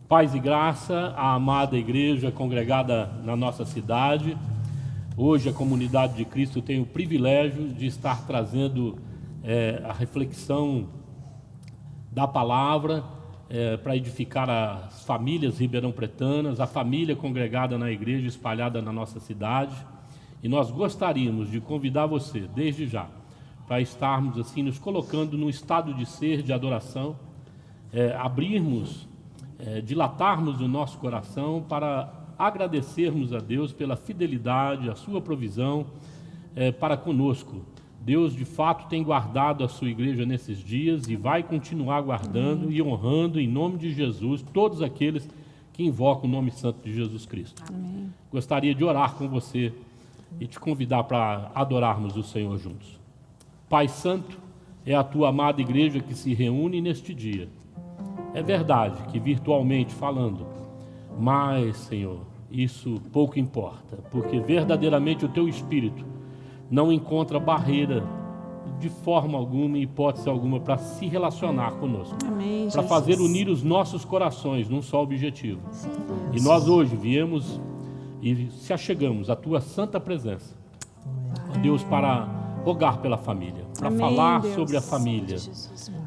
Paz e graça à amada igreja congregada na nossa cidade. Hoje a comunidade de Cristo tem o privilégio de estar trazendo a reflexão da palavra para edificar as famílias ribeirão-pretanas, a família congregada na igreja espalhada na nossa cidade. E nós gostaríamos de convidar você, desde já, para estarmos assim nos colocando num estado de ser, de adoração, abrirmos, dilatarmos o nosso coração para agradecermos a Deus pela fidelidade, a sua provisão para conosco. Deus de fato tem guardado a sua igreja nesses dias e vai continuar guardando e honrando em nome de Jesus todos aqueles que invocam o nome santo de Jesus Cristo. Amém. Gostaria de orar com você e te convidar para adorarmos o Senhor juntos. Pai Santo, é a tua amada igreja que se reúne neste dia. É verdade que virtualmente falando, mas, Senhor, isso pouco importa, porque verdadeiramente o teu Espírito não encontra barreira de forma alguma, hipótese alguma, para se relacionar conosco, para fazer unir os nossos corações num só objetivo. E nós hoje viemos e se achegamos à tua santa presença, ó Deus, para rogar pela família, para falar sobre a família.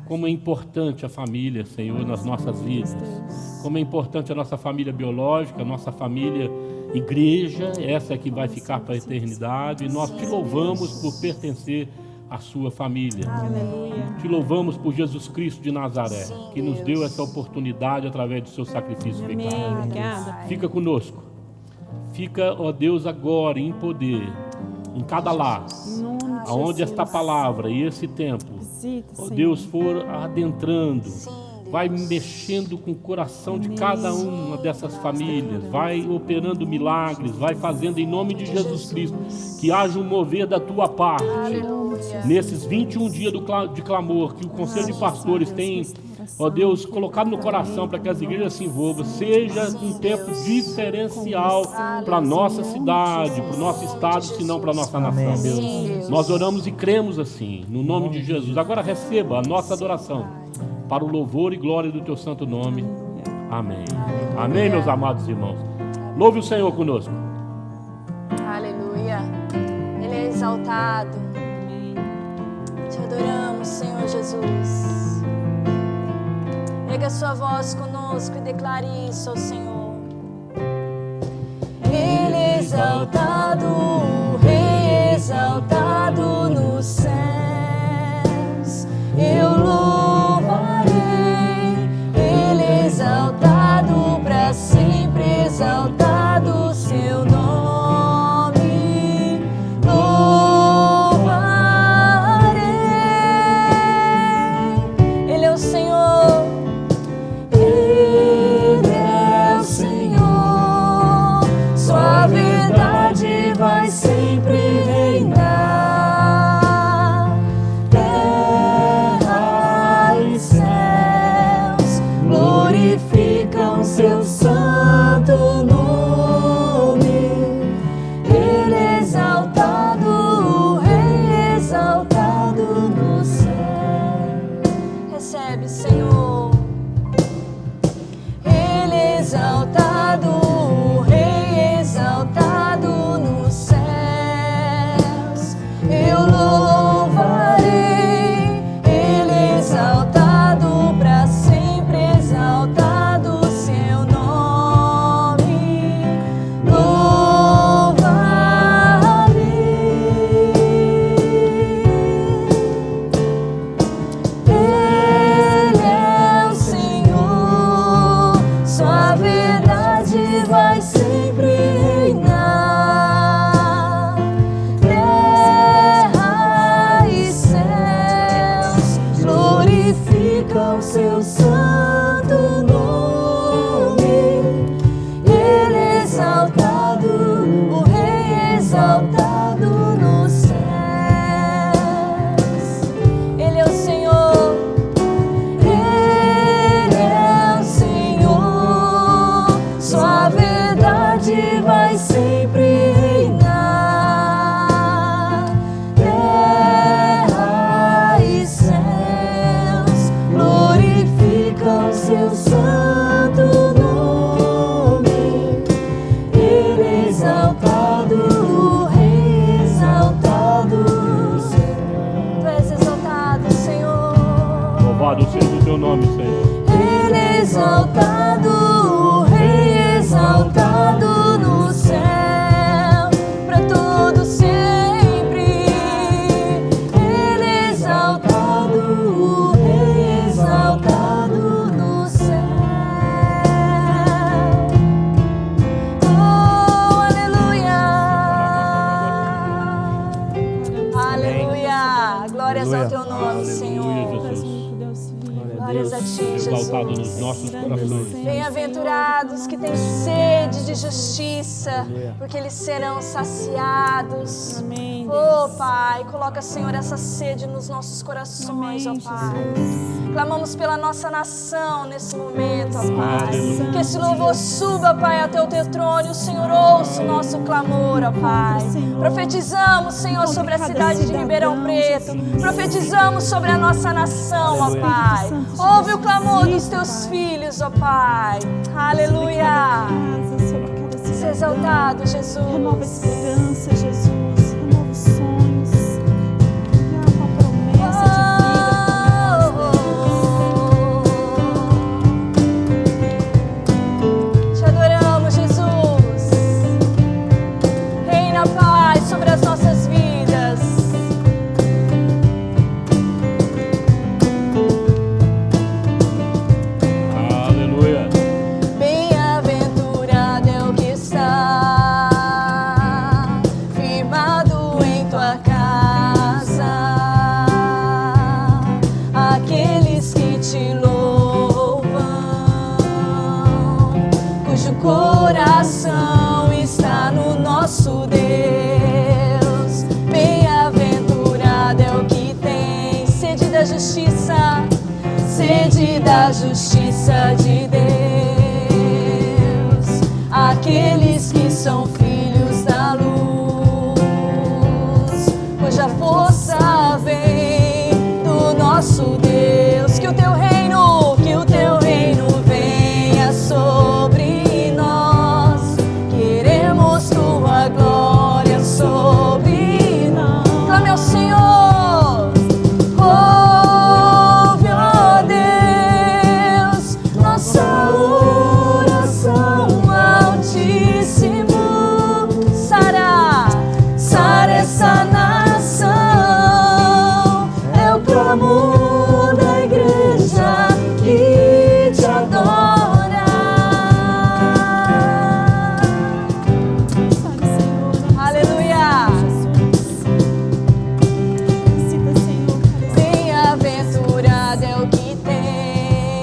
Como é importante a família, Senhor, nas nossas vidas. Como é importante a nossa família biológica, a nossa família igreja, essa é que vai ficar para a eternidade. E nós te louvamos por pertencer à sua família. Aleluia. Te louvamos por Jesus Cristo de Nazaré, que nos deu essa oportunidade através do seu sacrifício vicário. Fica conosco. Fica, ó Deus, agora em poder, em cada lar, aonde esta palavra e esse tempo, ó Deus, for adentrando, vai mexendo com o coração de cada uma dessas famílias, vai operando milagres, vai fazendo em nome de Jesus Cristo, que haja um mover da tua parte, nesses 21 dias de clamor, que o Conselho de Pastores tem, ó Deus, colocado no coração para que as igrejas se envolvam, seja um tempo diferencial para a nossa cidade, para o nosso estado, se não para a nossa nação, Deus. Nós oramos e cremos assim, no nome de Jesus. Agora receba a nossa adoração, para o louvor e glória do teu santo nome. Amém. Amém, meus amados irmãos. Louve o Senhor conosco. Aleluia. Ele é exaltado. Te adoramos, Senhor Jesus. Erga sua voz conosco e declare isso ao Senhor. Ele é exaltado, o Rei é exaltado nos céus. Eu louvarei, Ele é exaltado para sempre, exaltado o seu nome. Louvarei, Ele é o Senhor. Ele é o Senhor, sua verdade vai sempre reinar. Terra e céus glorificam seu santo nome. Ele é exaltado, o Rei é exaltado no céu. Recebe, Senhor. Ele é exaltado, o Rei é exaltado nos céus. Eu louvarei, Ele é exaltado para sempre, exaltado o seu nome. Louvarei. Ele é o Senhor, sua verdade vai sempre reinar. Terra e céus glorificam seu santo nome. Ele é exaltado, o Rei é exaltado nos céus. Ele é o Senhor. Ele é o Senhor, sua verdade vai sempre reinar. Terra e céus glorificam seu santo nome. Louvado seja o teu nome, Senhor. Ele exaltado, o Rei exaltado no céu, para todo sempre. Ele exaltado, o Rei exaltado no céu. Oh, aleluia! Aleluia! Glórias ao teu nome, Senhor. Glórias a ti, Exaltado nos Jesus. nossos corações. Bem-aventurados que têm sede de justiça, porque eles serão saciados. Oh, Pai, coloca, Senhor, essa sede nos nossos corações, ó Pai. Clamamos pela nossa nação nesse momento, ó Pai. Que esse louvor suba, Pai, até o teu trono e o Senhor ouça o nosso clamor, ó Pai. Profetizamos, Senhor, sobre a cidade de Ribeirão Preto. Profetizamos sobre a nossa nação, ó Pai. Ouve o clamor dos teus filhos, ó Pai. Aleluia. Seja exaltado, Jesus. Renova a esperança, Jesus. Renova os sonhos. Uma promessa de vida. Te adoramos, Jesus. Reina a paz sobre as nossas vidas. Aleluia. Bem-aventurado é o que está firmado em tua casa, aqueles que te louvam, cujo coração está no nosso Deus. Bem-aventurado é o que tem sede da justiça, sede da justiça de Deus, aqueles que são filhos da luz, cuja força vem do nosso Deus. Que o teu reino venha sobre nós, queremos tua glória sobre nós. Clame ao Senhor. Ouve, ó Deus, nossa oração, Altíssimo. Sara essa nação, é o clamor da igreja que te adora. Sabe, Senhor. Aleluia. Jesus. Visita, Senhor. Bem-aventurado é o que tem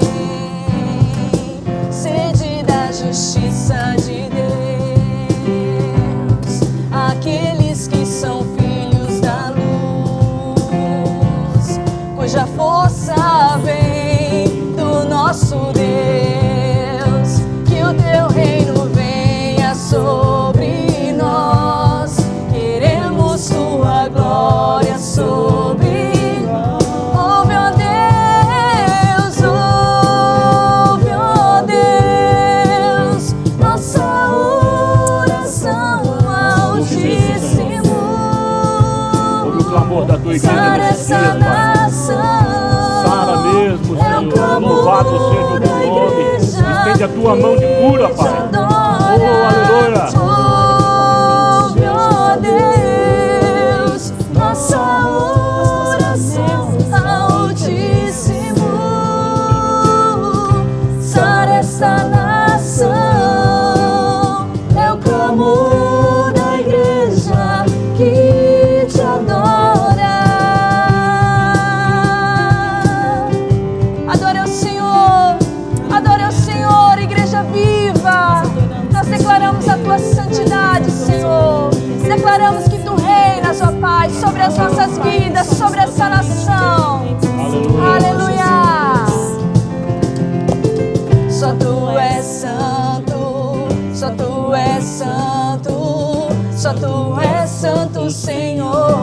sede da justiça de Deus, aqueles que são filhos da luz, cuja força vem do nosso Deus. Que o teu reino venha sobre nós, queremos tua glória sobre nós. Ouve, ó Deus, nossa oração, Altíssimo. Ouve o clamor da tua igreja Sara nesses essa dias, Pai. nação, Sara mesmo, é o Senhor. clamor Louvado seja o da teu nome. igreja Estende a tua mão de cura, que te Pai. adora. Oh, aleluia. Ouve, ó Deus, nossa oração, Altíssimo. Sara essa nação, é o clamor da igreja que te adora. Adore ao Senhor, igreja viva. Nós declaramos a tua santidade, Senhor. Declaramos que tu reinas, ó Pai, sobre as nossas vidas, sobre essa nação. Aleluia. Só tu és santo, só tu és santo, só tu és santo, Senhor.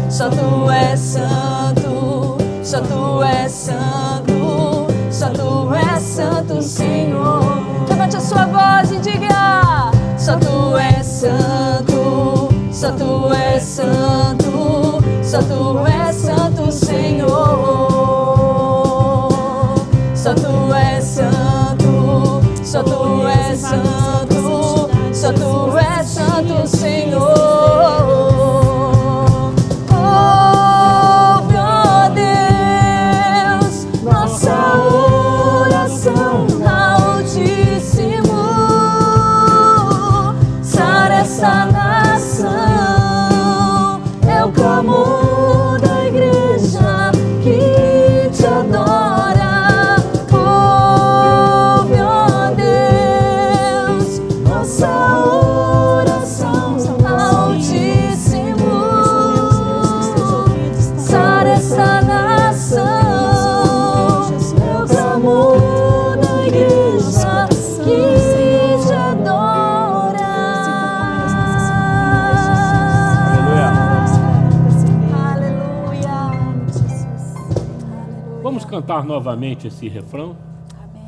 Só tu és santo, só tu és santo, só tu és santo, Senhor. Levante a sua voz e diga: só tu és santo, só tu és santo, Vamos cantar novamente esse refrão, Amém.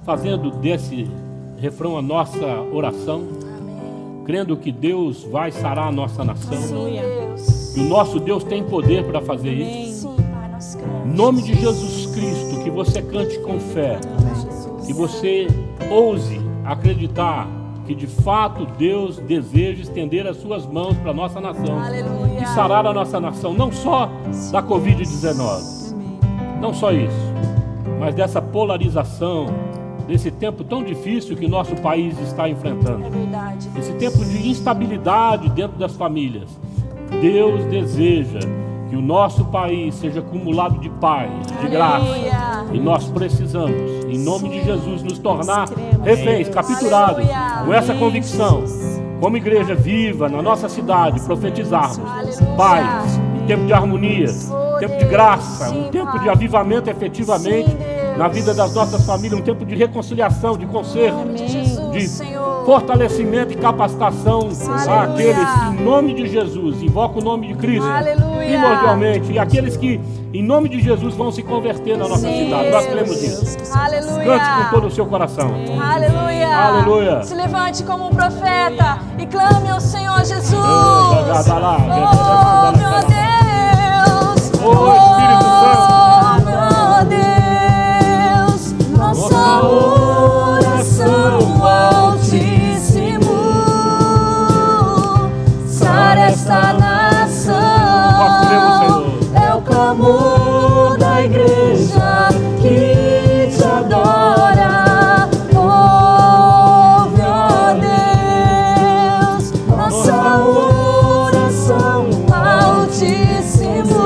fazendo desse refrão a nossa oração, Amém. crendo que Deus vai sarar a nossa nação. Sim, Deus. E o nosso Deus tem poder para fazer isso. Sim, Pai, nós cremos. Em nome de Jesus Cristo, que você cante com fé, Jesus. que você ouse acreditar que de fato Deus deseja estender as suas mãos para a nossa nação Aleluia. e sarar a nossa nação, não só da Covid-19, não só isso, mas dessa polarização, desse tempo tão difícil que nosso país está enfrentando, É verdade. esse tempo de instabilidade dentro das famílias. Deus deseja que o nosso país seja acumulado de paz, de graça. Aleluia. E nós precisamos, em nome de Jesus, nos tornar Cremos. reféns, capturados, Aleluia. com essa convicção, como igreja viva na nossa cidade, profetizarmos Aleluia. paz, um tempo de harmonia, um tempo de graça, um Sim, tempo Pai. de avivamento efetivamente Sim, Deus. na vida das nossas famílias, um tempo de reconciliação, de conserto, Em nome de Jesus, de Senhor. fortalecimento e capacitação Aleluia. àqueles que, em nome de Jesus, invocam o nome de Cristo, Aleluia. primordialmente, e aqueles que, em nome de Jesus, vão se converter na nossa Sim, cidade. Nós Deus. cremos nisso. Aleluia. Cante com todo o seu coração. Aleluia. Aleluia. Se levante como um profeta e clame ao Senhor Jesus. Oh, Oh, meu Deus. Oh, Espírito Oh, meu Deus. Nossa oração, Altíssimo. Sara esta nação. Nós cremos, Senhor. É o clamor da igreja que te adora. Ouve, ó Deus, nossa oração, Altíssimo.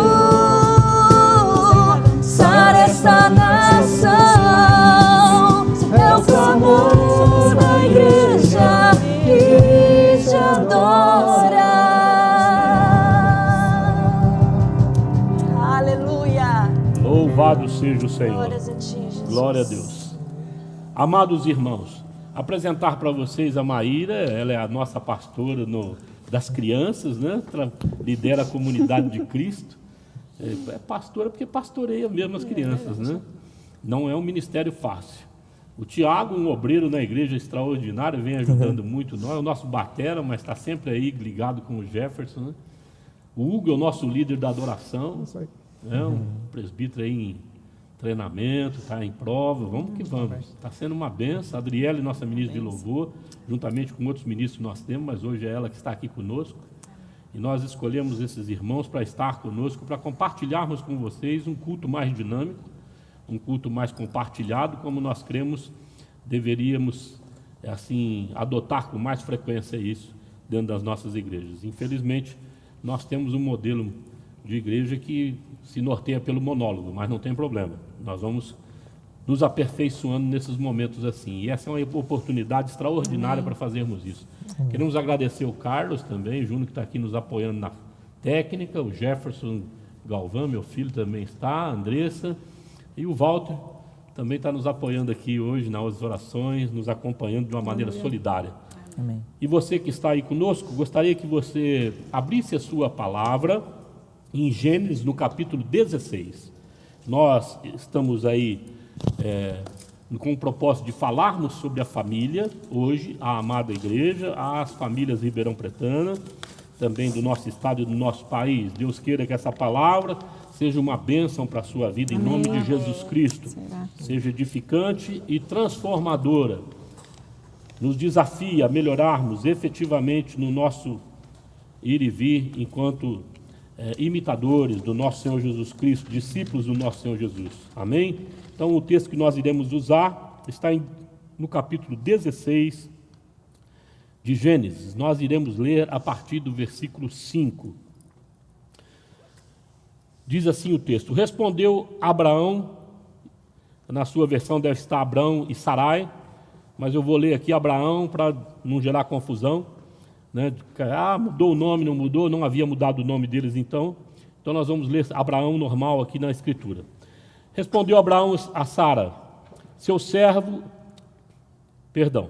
Sara esta nação. É o clamor da igreja que te adora. Aleluia. Louvado seja o Senhor. Glórias a ti, Jesus. Glória a Deus. Amados irmãos, apresentar para vocês a Maíra, ela é a nossa pastora das crianças, né? Lidera a comunidade de Cristo. É pastora porque pastoreia mesmo as crianças, né? Não é um ministério fácil. O Tiago, um obreiro na igreja extraordinário, vem ajudando muito nós, é o nosso batera, mas está sempre aí ligado com o Jefferson, né? O Hugo é o nosso líder da adoração, é um presbítero aí em treinamento, está em prova, vamos que vamos. Está sendo uma benção. A Adriele, nossa ministra de louvor, juntamente com outros ministros que nós temos, mas hoje é ela que está aqui conosco. E nós escolhemos esses irmãos para estar conosco, para compartilharmos com vocês um culto mais dinâmico, um culto mais compartilhado, como nós cremos, deveríamos, assim, adotar com mais frequência isso dentro das nossas igrejas. Infelizmente, nós temos um modelo de igreja que se norteia pelo monólogo, mas não tem problema. Nós vamos nos aperfeiçoando nesses momentos assim. E essa é uma oportunidade extraordinária para fazermos isso. Queremos agradecer o Carlos também, o Júnior que está aqui nos apoiando na técnica, o Jefferson Galvão, meu filho, também está, a Andressa, e o Walter também está nos apoiando aqui hoje nas orações, nos acompanhando de uma maneira solidária. Amém. E você que está aí conosco, gostaria que você abrisse a sua palavra em Gênesis, no capítulo 16. Nós estamos aí com o propósito de falarmos sobre a família, hoje, a amada igreja, as famílias Ribeirão Pretana, também do nosso estado e do nosso país. Deus queira que essa palavra seja uma bênção para a sua vida, em nome de Jesus Cristo. Seja edificante e transformadora. Nos desafia a melhorarmos efetivamente no nosso ir e vir enquanto imitadores do nosso Senhor Jesus Cristo, discípulos do nosso Senhor Jesus. Amém? Então, o texto que nós iremos usar está no capítulo 16 de Gênesis. Nós iremos ler a partir do versículo 5. Diz assim o texto: respondeu Abraão, na sua versão deve estar Abrão e Sarai, mas eu vou ler aqui Abraão para não gerar confusão, né? Mudou o nome, não mudou, não havia mudado o nome deles então nós vamos ler Abraão normal aqui na escritura. Respondeu Abraão a Sara, seu servo, perdão,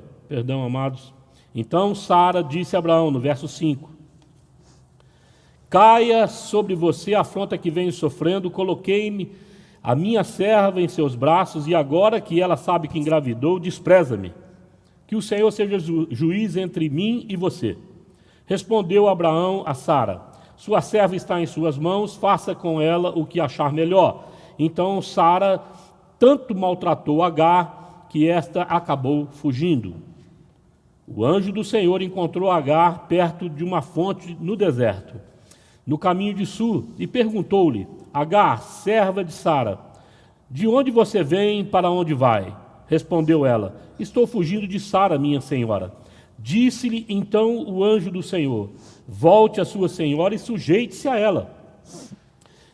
amados. Então Sara disse a Abraão, no verso 5, caia sobre você a afronta que venho sofrendo, coloquei-me a minha serva em seus braços, e agora que ela sabe que engravidou, despreza-me. Que o Senhor seja juiz entre mim e você. Respondeu Abraão a Sara: sua serva está em suas mãos, faça com ela o que achar melhor. Então Sara tanto maltratou Agar, que esta acabou fugindo. O anjo do Senhor encontrou Agar perto de uma fonte no deserto, no caminho de Sul, e perguntou-lhe: Agar, serva de Sara, de onde você vem e para onde vai? Respondeu ela: estou fugindo de Sara, minha senhora. Disse-lhe então o anjo do Senhor: volte a sua senhora e sujeite-se a ela.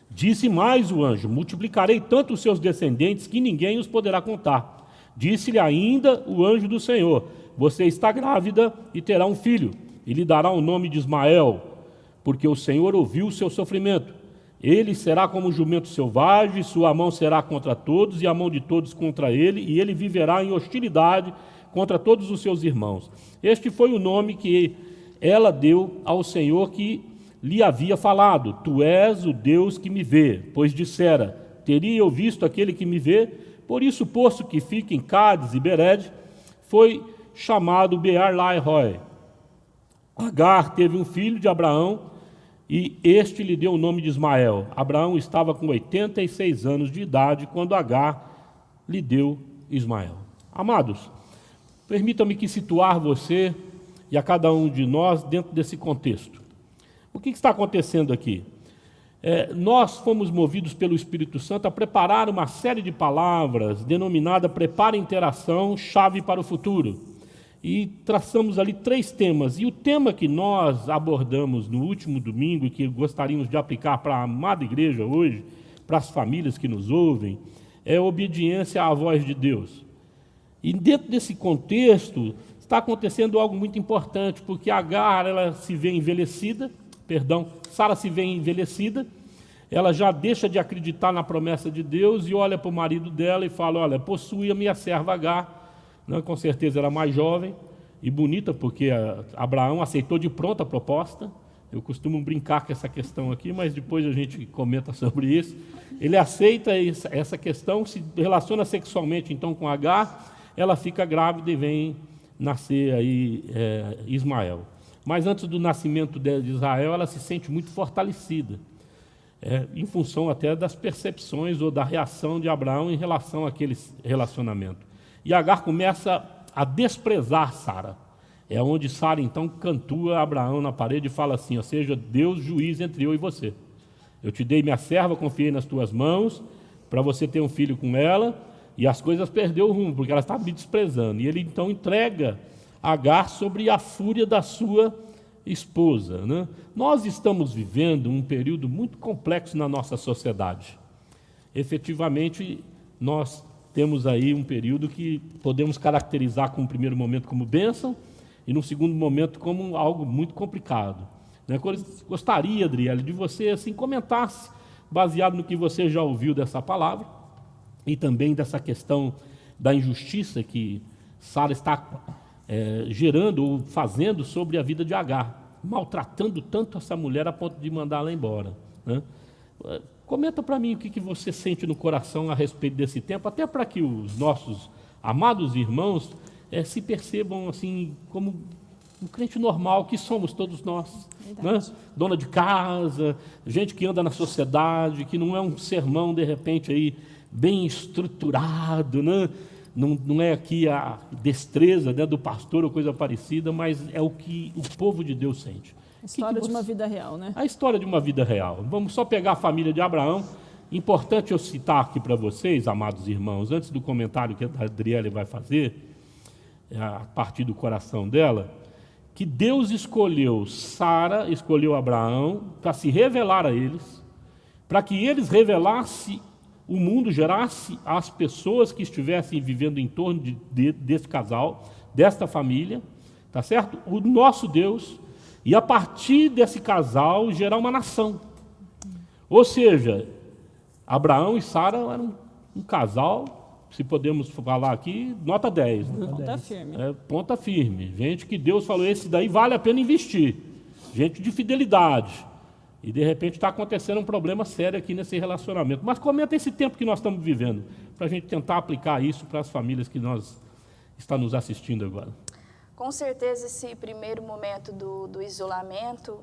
Disse mais o anjo: multiplicarei tanto os seus descendentes que ninguém os poderá contar. Disse-lhe ainda o anjo do Senhor: você está grávida e terá um filho, e lhe dará o nome de Ismael, porque o Senhor ouviu o seu sofrimento. Ele será como um jumento selvagem, sua mão será contra todos e a mão de todos contra ele, e ele viverá em hostilidade contra todos os seus irmãos. Este foi o nome que ela deu ao Senhor que lhe havia falado: tu és o Deus que me vê, pois dissera: teria eu visto aquele que me vê? Por isso o poço que fica em Cádiz e Bered foi chamado Beer-Lahai-Roi. Agar teve um filho de Abraão, e este lhe deu o nome de Ismael. Abraão estava com 86 anos de idade quando Agar lhe deu Ismael. Amados, permita-me que situar você e a cada um de nós dentro desse contexto. O que está acontecendo aqui? Nós fomos movidos pelo Espírito Santo a preparar uma série de palavras denominada Prepara Interação, Chave para o Futuro. E traçamos ali 3 temas. E o tema que nós abordamos no último domingo e que gostaríamos de aplicar para a amada igreja hoje, para as famílias que nos ouvem, é a obediência à voz de Deus. E dentro desse contexto está acontecendo algo muito importante, porque Agar, ela se vê envelhecida, Sara se vê envelhecida, ela já deixa de acreditar na promessa de Deus e olha para o marido dela e fala: olha, possui a minha serva Agar. Com certeza era mais jovem e bonita, porque Abraão aceitou de pronta a proposta. Eu costumo brincar com essa questão aqui, mas depois a gente comenta sobre isso. Ele aceita essa questão, se relaciona sexualmente então com Agar, ela fica grávida e vem nascer aí Ismael. Mas antes do nascimento de Israel, ela se sente muito fortalecida, em função até das percepções ou da reação de Abraão em relação àquele relacionamento. E Agar começa a desprezar Sara. É onde Sara, então, cantua Abraão na parede e fala assim: ou seja, Deus juiz entre eu e você. Eu te dei minha serva, confiei nas tuas mãos, para você ter um filho com ela, e as coisas perdeu o rumo, porque ela estava me desprezando. E ele, então, entrega Agar sobre a fúria da sua esposa. Nós estamos vivendo um período muito complexo na nossa sociedade. Efetivamente, nós temos aí um período que podemos caracterizar como um primeiro momento como bênção e no segundo momento como algo muito complicado. Gostaria, Adriele, de você assim comentasse, baseado no que você já ouviu dessa palavra e também dessa questão da injustiça que Sara está gerando ou fazendo sobre a vida de Agar, maltratando tanto essa mulher a ponto de mandá-la embora. Comenta para mim o que você sente no coração a respeito desse tempo, até para que os nossos amados irmãos se percebam assim como um crente normal que somos todos nós. Dona de casa, gente que anda na sociedade, que não é um sermão de repente aí bem estruturado, não é aqui a destreza do pastor ou coisa parecida, mas é o que o povo de Deus sente. A história de uma vida real, A história de uma vida real. Vamos só pegar a família de Abraão. Importante eu citar aqui para vocês, amados irmãos, antes do comentário que a Adriele vai fazer, a partir do coração dela, que Deus escolheu Sara, escolheu Abraão, para se revelar a eles, para que eles revelassem o mundo, gerasse as pessoas que estivessem vivendo em torno desse casal, desta família, tá certo? O nosso Deus. E a partir desse casal gerar uma nação. Ou seja, Abraão e Sara eram um casal, se podemos falar aqui, nota 10. Ponta firme. Ponta firme. Gente que Deus falou: esse daí vale a pena investir. Gente de fidelidade. E de repente está acontecendo um problema sério aqui nesse relacionamento. Mas comenta esse tempo que nós estamos vivendo, para a gente tentar aplicar isso para as famílias que estão nos assistindo agora. Com certeza esse primeiro momento do isolamento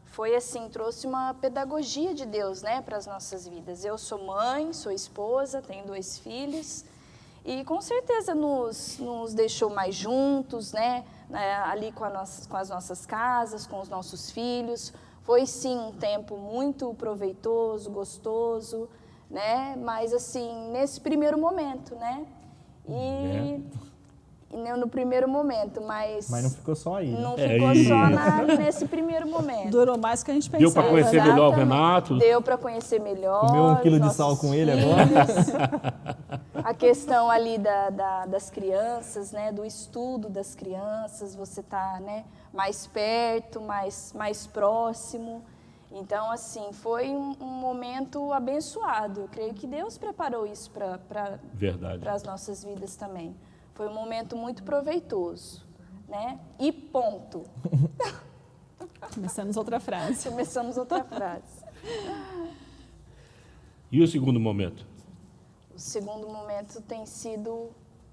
foi assim, trouxe uma pedagogia de Deus, né, para as nossas vidas. Eu sou mãe, sou esposa, tenho 2 filhos e com certeza nos deixou mais juntos, né, ali com as nossas casas, com os nossos filhos. Foi sim um tempo muito proveitoso, gostoso, né, mas assim, nesse primeiro momento, né, no primeiro momento, mas não ficou só aí. Né? Não ficou só nesse primeiro momento. Durou mais que a gente pensava. Deu para conhecer melhor o Renato? Deu para conhecer melhor. Comeu 1 quilo de sal com ele agora? A questão ali das crianças, né, do estudo das crianças, você tá, né, mais perto, mais próximo. Então, assim, foi um momento abençoado. Eu creio que Deus preparou isso para as nossas vidas também. Foi um momento muito proveitoso, né? E ponto. Começamos outra frase. E o segundo momento? O segundo momento tem sido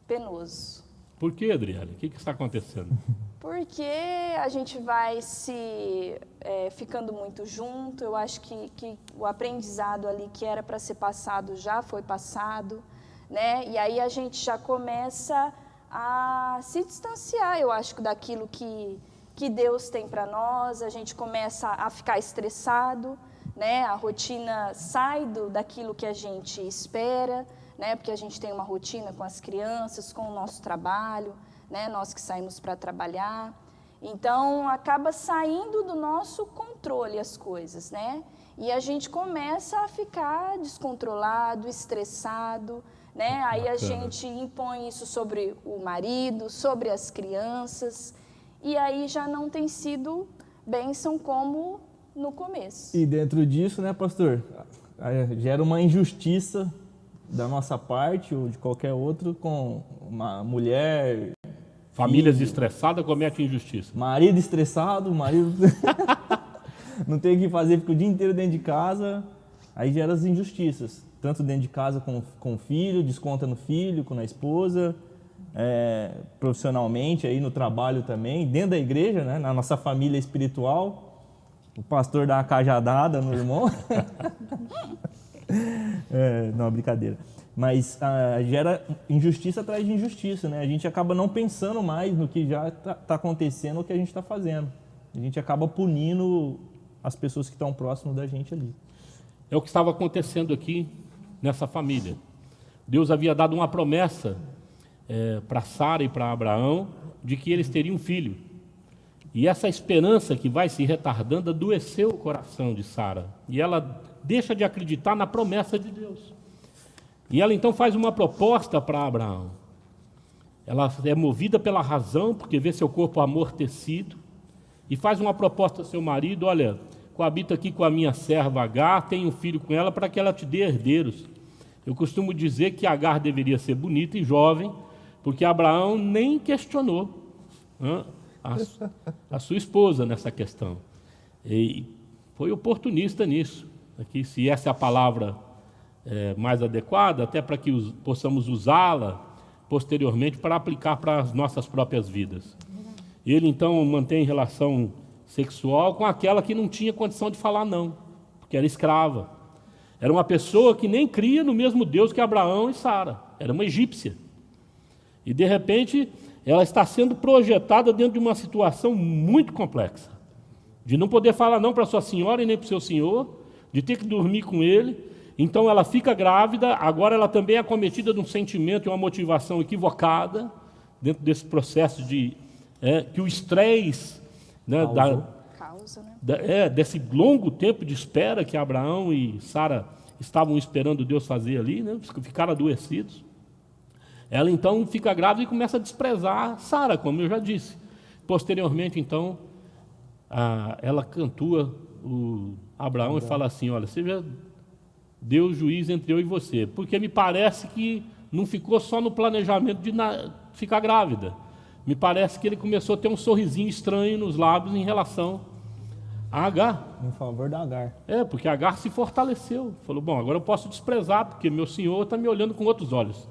penoso. Por que, Adriana? O que está acontecendo? Porque a gente vai ficando muito junto. Eu acho que o aprendizado ali que era para ser passado já foi passado, né? E aí a gente já começa a se distanciar, eu acho, daquilo que Deus tem para nós. A gente começa a ficar estressado, né? A rotina sai daquilo que a gente espera, né? Porque a gente tem uma rotina com as crianças, com o nosso trabalho, né? Nós que saímos para trabalhar. Então, acaba saindo do nosso controle as coisas, né? E a gente começa a ficar descontrolado, estressado, né? Aí a gente impõe isso sobre o marido, sobre as crianças, e aí já não tem sido bênção como no começo. E dentro disso, né, pastor, gera uma injustiça da nossa parte ou de qualquer outro com uma mulher... Famílias estressadas cometem injustiça. Marido estressado, não tem o que fazer, fica o dia inteiro dentro de casa, aí gera as injustiças. Tanto dentro de casa com o filho, desconta no filho, na esposa, profissionalmente, aí no trabalho também, dentro da igreja, né, na nossa família espiritual, o pastor dá uma cajadada no irmão. Não, brincadeira. Mas gera injustiça atrás de injustiça, né? A gente acaba não pensando mais no que já está acontecendo, o que a gente está fazendo. A gente acaba punindo as pessoas que estão próximas da gente ali. É o que estava acontecendo aqui nessa família. Deus havia dado uma promessa para Sara e para Abraão de que eles teriam um filho. E essa esperança que vai se retardando adoeceu o coração de Sara. E ela deixa de acreditar na promessa de Deus. E ela então faz uma proposta para Abraão. Ela é movida pela razão, porque vê seu corpo amortecido, e faz uma proposta ao seu marido: olha, coabita aqui com a minha serva Agar, tenha um filho com ela para que ela te dê herdeiros. Eu costumo dizer que Agar deveria ser bonita e jovem, porque Abraão nem questionou a sua esposa nessa questão. E foi oportunista nisso. Aqui, se essa é a palavra mais adequada, até para que possamos usá-la posteriormente para aplicar para as nossas próprias vidas. Ele então mantém relação sexual com aquela que não tinha condição de falar não, porque era escrava. Era uma pessoa que nem cria no mesmo Deus que Abraão e Sara, era uma egípcia. E de repente ela está sendo projetada dentro de uma situação muito complexa, de não poder falar não para sua senhora e nem para o seu senhor, de ter que dormir com ele. Então ela fica grávida, agora ela também é acometida de um sentimento e uma motivação equivocada, dentro desse processo que o estresse, né, desse longo tempo de espera que Abraão e Sara estavam esperando Deus fazer ali, né, ficaram adoecidos. Ela então fica grávida e começa a desprezar Sara, como eu já disse. Posteriormente, então, ela cantua o Abraão e fala assim: olha, seja Deus juiz entre eu e você, porque me parece que não ficou só no planejamento de ficar grávida. Me parece que ele começou a ter um sorrisinho estranho nos lábios em relação A Agar. Em favor da Agar. Porque Agar se fortaleceu. Falou, bom, agora eu posso desprezar, porque meu senhor está me olhando com outros olhos.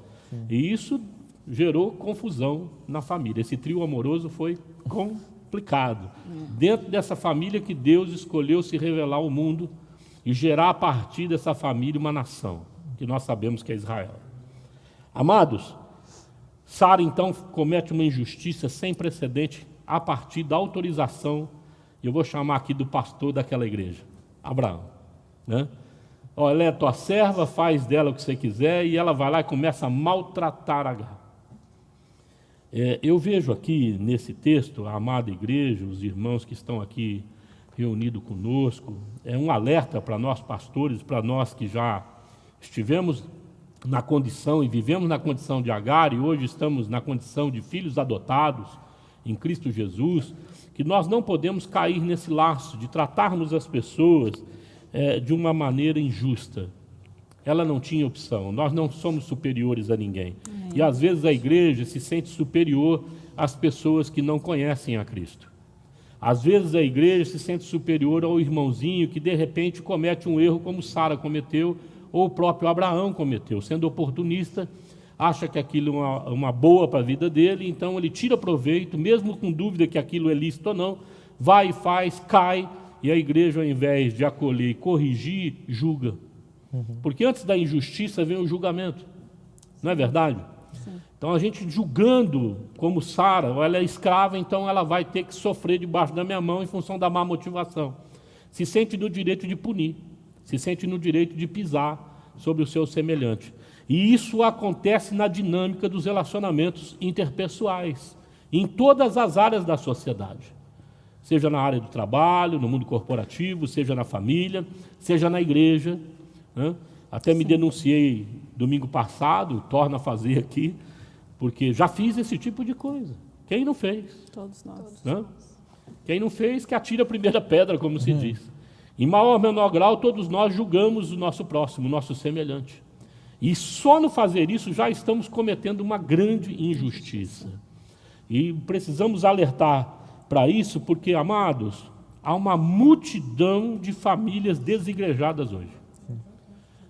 E isso gerou confusão na família. Esse trio amoroso foi complicado. Dentro dessa família que Deus escolheu se revelar ao mundo e gerar a partir dessa família uma nação, que nós sabemos que é Israel. Amados, Sara então comete uma injustiça sem precedente a partir da autorização, eu vou chamar aqui do pastor daquela igreja, Abraão, né? Ela é tua serva, faz dela o que você quiser, e ela vai lá e começa a maltratar Agar. Eu vejo aqui nesse texto, a amada igreja, os irmãos que estão aqui reunidos conosco, é um alerta para nós pastores, para nós que já estivemos na condição e vivemos na condição de Agar e hoje estamos na condição de filhos adotados em Cristo Jesus, que nós não podemos cair nesse laço de tratarmos as pessoas de uma maneira injusta. Ela não tinha opção, nós não somos superiores a ninguém. E às vezes a igreja se sente superior às pessoas que não conhecem a Cristo. Às vezes a igreja se sente superior ao irmãozinho que de repente comete um erro como Sara cometeu, ou o próprio Abraão cometeu, sendo oportunista, acha que aquilo é uma boa para a vida dele, então ele tira proveito, mesmo com dúvida que aquilo é lícito ou não, vai e faz, cai, e a igreja, ao invés de acolher e corrigir, julga. Porque antes da injustiça vem o julgamento, não é verdade? Sim. Então a gente julgando como Sara, ela é escrava, então ela vai ter que sofrer debaixo da minha mão em função da má motivação. Se sente no direito de punir, se sente no direito de pisar sobre o seu semelhante. E isso acontece na dinâmica dos relacionamentos interpessoais, em todas as áreas da sociedade. Seja na área do trabalho, no mundo corporativo, seja na família, seja na igreja, né? Até me denunciei domingo passado, torno a fazer aqui, porque já fiz esse tipo de coisa. Quem não fez? Todos nós. Né? Quem não fez, que atira a primeira pedra, como se diz. Em maior ou menor grau, todos nós julgamos o nosso próximo, o nosso semelhante. E só no fazer isso já estamos cometendo uma grande injustiça. E precisamos alertar para isso, porque, amados, há uma multidão de famílias desigrejadas hoje.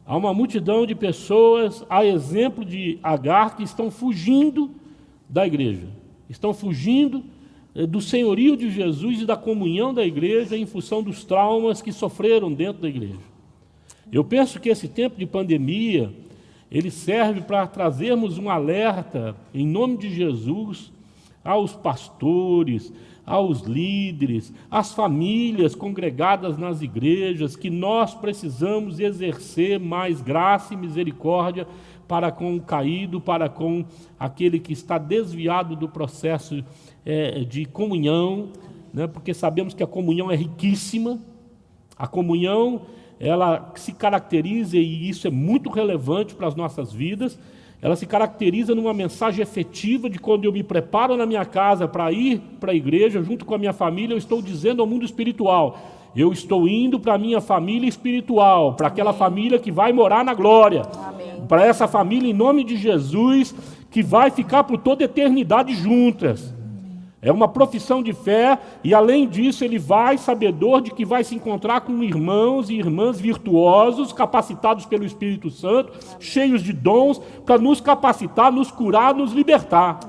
Há uma multidão de pessoas, a exemplo de Agar, que estão fugindo da igreja. Estão fugindo do senhorio de Jesus e da comunhão da igreja em função dos traumas que sofreram dentro da igreja. Eu penso que esse tempo de pandemia, ele serve para trazermos um alerta, em nome de Jesus, aos pastores, aos líderes, às famílias congregadas nas igrejas, que nós precisamos exercer mais graça e misericórdia para com o caído, para com aquele que está desviado do processo de comunhão, né? Porque sabemos que a comunhão é riquíssima, a comunhão ela se caracteriza, e isso é muito relevante para as nossas vidas, ela se caracteriza numa mensagem efetiva de quando eu me preparo na minha casa para ir para a igreja, junto com a minha família, eu estou dizendo ao mundo espiritual, eu estou indo para a minha família espiritual, para aquela família que vai morar na glória, para essa família, em nome de Jesus, que vai ficar por toda a eternidade juntas. É uma profissão de fé, e além disso ele vai sabedor de que vai se encontrar com irmãos e irmãs virtuosos, capacitados pelo Espírito Santo, cheios de dons, para nos capacitar, nos curar, nos libertar.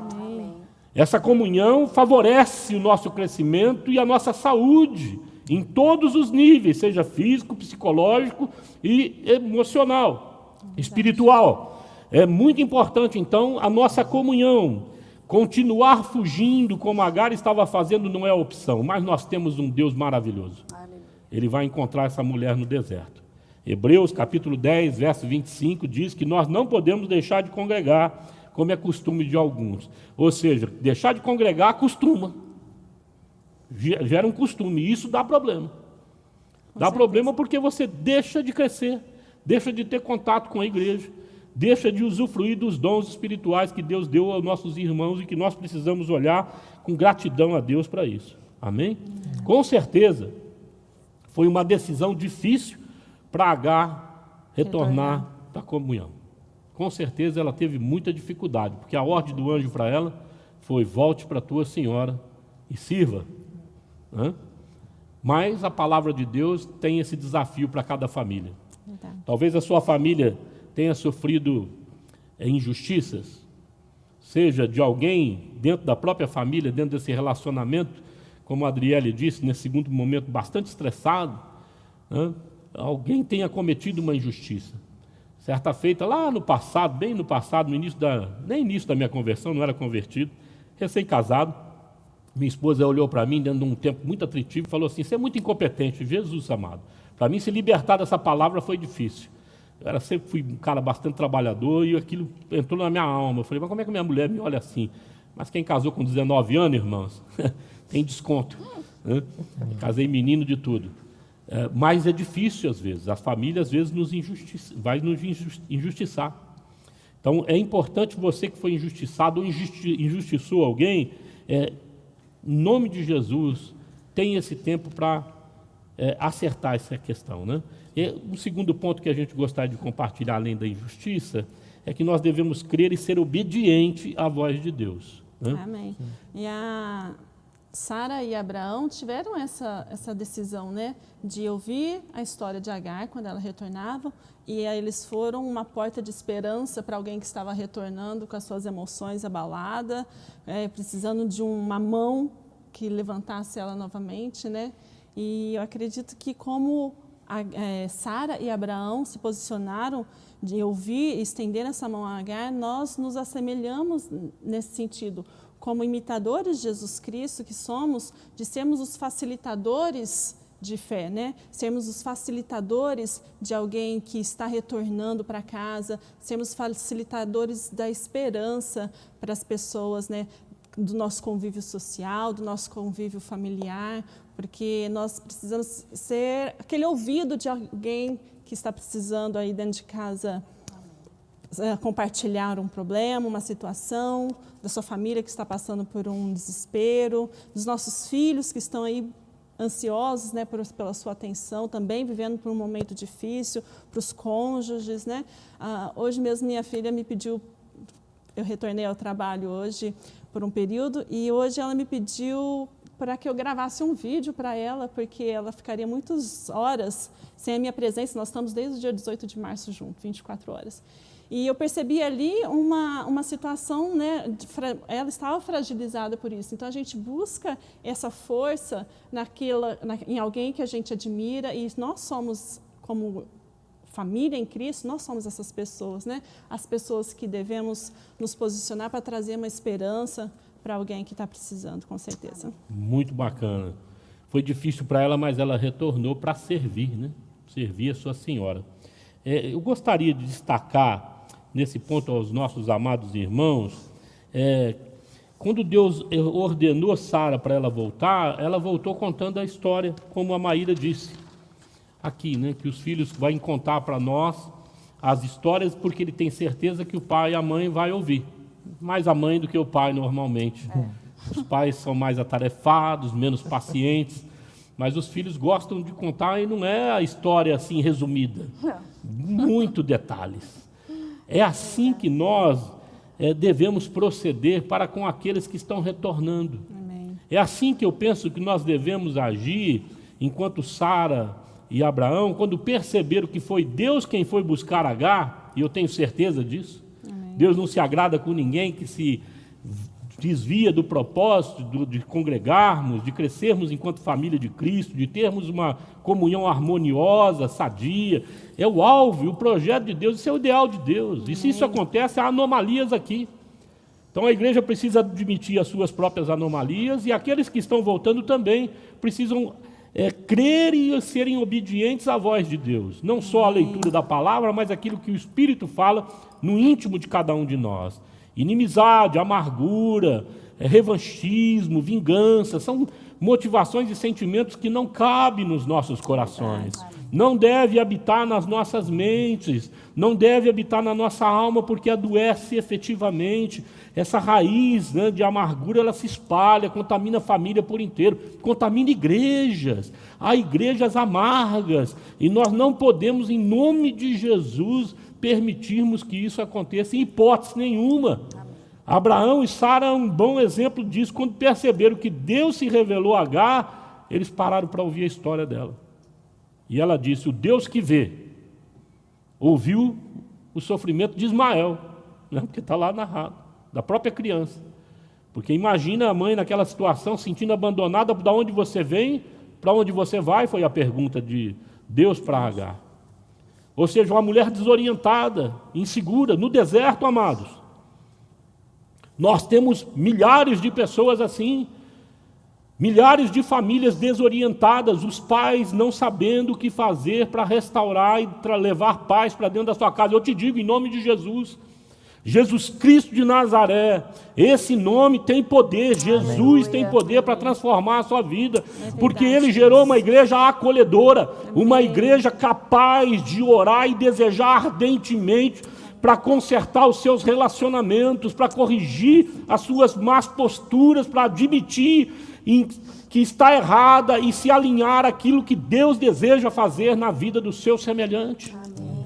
Essa comunhão favorece o nosso crescimento e a nossa saúde, em todos os níveis, seja físico, psicológico e emocional, espiritual. É muito importante, então, a nossa comunhão. Continuar fugindo como Agar estava fazendo não é opção, mas nós temos um Deus maravilhoso. Ele vai encontrar essa mulher no deserto. Hebreus capítulo 10, verso 25 diz que nós não podemos deixar de congregar, como é costume de alguns. Ou seja, deixar de congregar costuma. Gera um costume, e isso dá problema. Dá problema porque você deixa de crescer, deixa de ter contato com a igreja, deixa de usufruir dos dons espirituais que Deus deu aos nossos irmãos e que nós precisamos olhar com gratidão a Deus para isso. Amém? Com certeza, foi uma decisão difícil para Agar retornar da comunhão. Com certeza ela teve muita dificuldade, porque a ordem do anjo para ela foi: volte para a tua senhora e sirva. Mas a palavra de Deus tem esse desafio para cada família. Verdade. Talvez a sua família tenha sofrido injustiças, seja de alguém dentro da própria família, dentro desse relacionamento, como a Adriele disse, nesse segundo momento bastante estressado, né? Alguém tenha cometido uma injustiça. Certa feita, lá no passado, bem no passado, nem início da minha conversão, não era convertido, recém-casado, minha esposa olhou para mim dentro de um tempo muito atritivo e falou assim: você é muito incompetente, Jesus amado. Para mim, se libertar dessa palavra foi difícil. Eu sempre fui um cara bastante trabalhador e aquilo entrou na minha alma. Eu falei, mas como é que minha mulher me olha assim? Mas quem casou com 19 anos, irmãos, tem desconto. Né? Casei menino de tudo. Mas é difícil às vezes. A família às vezes vai nos injustiçar. Então é importante você que foi injustiçado ou injustiçou alguém, em nome de Jesus, tenha esse tempo para acertar essa questão, né? E um segundo ponto que a gente gostaria de compartilhar, além da injustiça, é que nós devemos crer e ser obediente à voz de Deus. Né? Amém. E a Sara e Abraão tiveram essa decisão, né, de ouvir a história de Agar quando ela retornava, e aí eles foram uma porta de esperança para alguém que estava retornando com as suas emoções abaladas, precisando de uma mão que levantasse ela novamente, né? E eu acredito que como Sara e Abraão se posicionaram de ouvir e estender essa mão a Agar, nós nos assemelhamos nesse sentido, como imitadores de Jesus Cristo que somos, de sermos os facilitadores de fé, né? Sermos os facilitadores de alguém que está retornando para casa, sermos facilitadores da esperança para as pessoas, né? Do nosso convívio social, do nosso convívio familiar, porque nós precisamos ser aquele ouvido de alguém que está precisando aí dentro de casa compartilhar um problema, uma situação, da sua família que está passando por um desespero, dos nossos filhos que estão aí ansiosos, né, pela sua atenção, também vivendo por um momento difícil, para os cônjuges, né? Hoje mesmo minha filha me pediu, eu retornei ao trabalho hoje por um período, e hoje ela me pediu para que eu gravasse um vídeo para ela, porque ela ficaria muitas horas sem a minha presença. Nós estamos desde o dia 18 de março juntos, 24 horas. E eu percebi ali uma situação, né, ela estava fragilizada por isso. Então, a gente busca essa força em alguém que a gente admira, e nós somos, como família em Cristo, nós somos essas pessoas, né? As pessoas que devemos nos posicionar para trazer uma esperança para alguém que está precisando, com certeza. Muito bacana. Foi difícil para ela, mas ela retornou para servir, né? Servir a sua senhora. Eu gostaria de destacar, nesse ponto, aos nossos amados irmãos, quando Deus ordenou Sara para ela voltou contando a história, como a Maíra disse aqui, né? Que os filhos vão contar para nós as histórias, porque ele tem certeza que o pai e a mãe vão ouvir. Mais a mãe do que o pai, normalmente. Os pais são mais atarefados, menos pacientes, mas os filhos gostam de contar, e não é a história assim resumida. Muito detalhes. É assim que nós devemos proceder para com aqueles que estão retornando. Amém. É assim que eu penso que nós devemos agir, enquanto Sara e Abraão, quando perceberam que foi Deus quem foi buscar Agar, e eu tenho certeza disso. Amém. Deus não se agrada com ninguém que se desvia do propósito de congregarmos, de crescermos enquanto família de Cristo, de termos uma comunhão harmoniosa, sadia. É o alvo, o projeto de Deus, isso é o ideal de Deus. E se isso acontece, há anomalias aqui. Então a igreja precisa admitir as suas próprias anomalias, e aqueles que estão voltando também precisam crer e serem obedientes à voz de Deus. Não só a leitura da palavra, mas aquilo que o Espírito fala no íntimo de cada um de nós. Inimizade, amargura, revanchismo, vingança, são motivações e sentimentos que não cabem nos nossos corações. Não deve habitar nas nossas mentes, não deve habitar na nossa alma, porque adoece efetivamente. Essa raiz, né, de amargura, ela se espalha, contamina a família por inteiro, contamina igrejas. Há igrejas amargas, e nós não podemos, em nome de Jesus, permitirmos que isso aconteça em hipótese nenhuma. Abraão e Sara são um bom exemplo disso, quando perceberam que Deus se revelou a Agar, eles pararam para ouvir a história dela. E ela disse: o Deus que vê, ouviu o sofrimento de Ismael, né? Porque está lá narrado, da própria criança. Porque imagina a mãe naquela situação, sentindo abandonada, de onde você vem, para onde você vai, foi a pergunta de Deus para Agar. Ou seja, uma mulher desorientada, insegura, no deserto, amados. Nós temos milhares de pessoas assim, milhares de famílias desorientadas, os pais não sabendo o que fazer para restaurar e levar paz para dentro da sua casa. Eu te digo, em nome de Jesus, Jesus Cristo de Nazaré, esse nome tem poder, Jesus tem poder para transformar a sua vida, porque Ele gerou uma igreja acolhedora, uma igreja capaz de orar e desejar ardentemente para consertar os seus relacionamentos, para corrigir as suas más posturas, para admitir que está errada e se alinhar àquilo que Deus deseja fazer na vida do seu semelhante. Amém.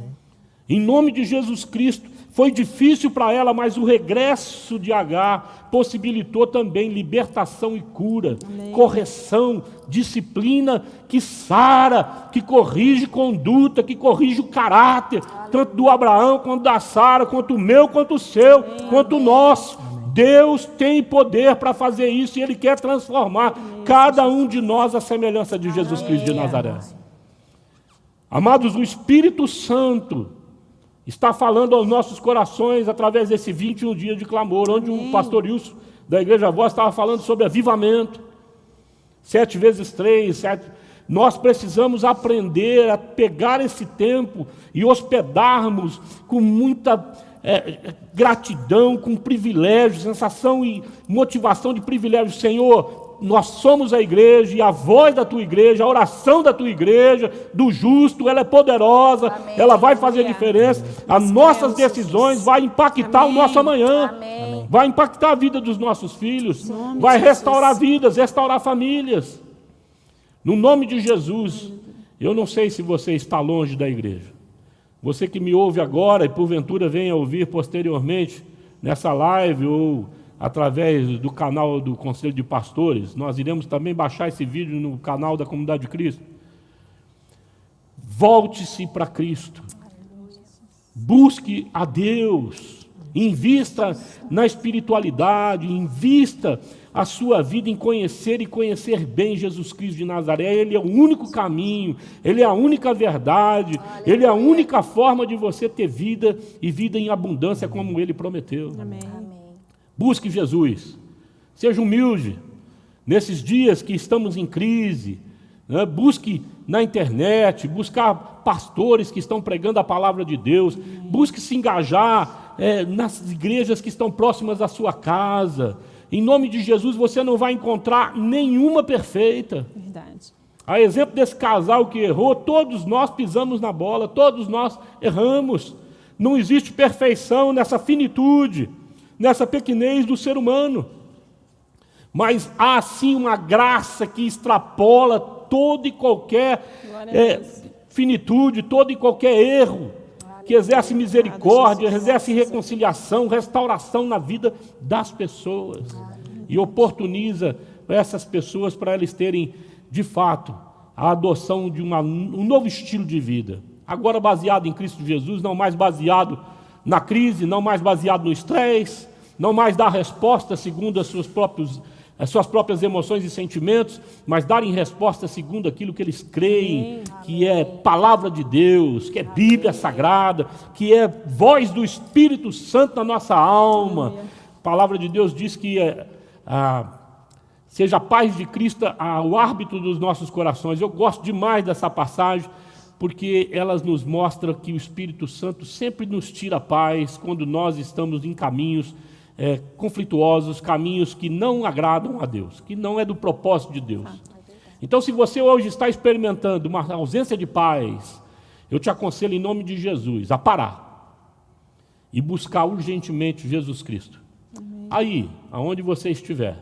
Em nome de Jesus Cristo. Foi difícil para ela, mas o regresso de Agar possibilitou também libertação e cura, amém, correção, disciplina que sara, que corrige conduta, que corrige o caráter, tanto do Abraão quanto da Sara, quanto o meu, quanto o seu, amém, quanto o nosso. Amém. Deus tem poder para fazer isso e Ele quer transformar, amém, cada um de nós à semelhança de Jesus Cristo de Nazaré. Amados, o Espírito Santo está falando aos nossos corações através desse 21 dias de clamor, onde o pastor Wilson da Igreja Voz estava falando sobre avivamento. 7 vezes 3, 7. Nós precisamos aprender a pegar esse tempo e hospedarmos com muita gratidão, com privilégio, sensação e motivação de privilégio. Senhor, nós somos a igreja e a voz da tua igreja, a oração da tua igreja, do justo, ela é poderosa, amém, ela vai fazer diferença. As nossas decisões vão impactar, amém, o nosso amanhã, amém, vai impactar a vida dos nossos filhos, vai restaurar vidas, restaurar famílias. No nome de Jesus, eu não sei se você está longe da igreja. Você que me ouve agora e porventura venha ouvir posteriormente nessa live ou através do canal do Conselho de Pastores, nós iremos também baixar esse vídeo no canal da Comunidade de Cristo. Volte-se para Cristo. Busque a Deus. Invista na espiritualidade, invista a sua vida em conhecer e conhecer bem Jesus Cristo de Nazaré. Ele é o único caminho, Ele é a única verdade, Ele é a única forma de você ter vida e vida em abundância como Ele prometeu. Amém. Busque Jesus, seja humilde, nesses dias que estamos em crise, né? Busque na internet, buscar pastores que estão pregando a palavra de Deus, busque se engajar nas igrejas que estão próximas à sua casa. Em nome de Jesus você não vai encontrar nenhuma perfeita. Verdade. A exemplo desse casal que errou, todos nós pisamos na bola, todos nós erramos. Não existe perfeição nessa finitude, nessa pequenez do ser humano, mas há sim uma graça que extrapola toda e qualquer finitude, todo e qualquer erro, que exerce misericórdia, exerce reconciliação, restauração na vida das pessoas, e oportuniza essas pessoas para elas terem, de fato, a adoção de um novo estilo de vida, agora baseado em Cristo Jesus, não mais baseado na crise, não mais baseado no estresse, não mais dar resposta segundo as suas próprias emoções e sentimentos, mas darem resposta segundo aquilo que eles creem, que é palavra de Deus, que é Bíblia Sagrada, que é voz do Espírito Santo na nossa alma. A palavra de Deus diz que seja a paz de Cristo o árbitro dos nossos corações. Eu gosto demais dessa passagem, porque elas nos mostram que o Espírito Santo sempre nos tira a paz quando nós estamos em caminhos conflituosos, caminhos que não agradam a Deus, que não é do propósito de Deus. Então, se você hoje está experimentando uma ausência de paz, eu te aconselho em nome de Jesus a parar e buscar urgentemente Jesus Cristo. Amém. Aí, aonde você estiver,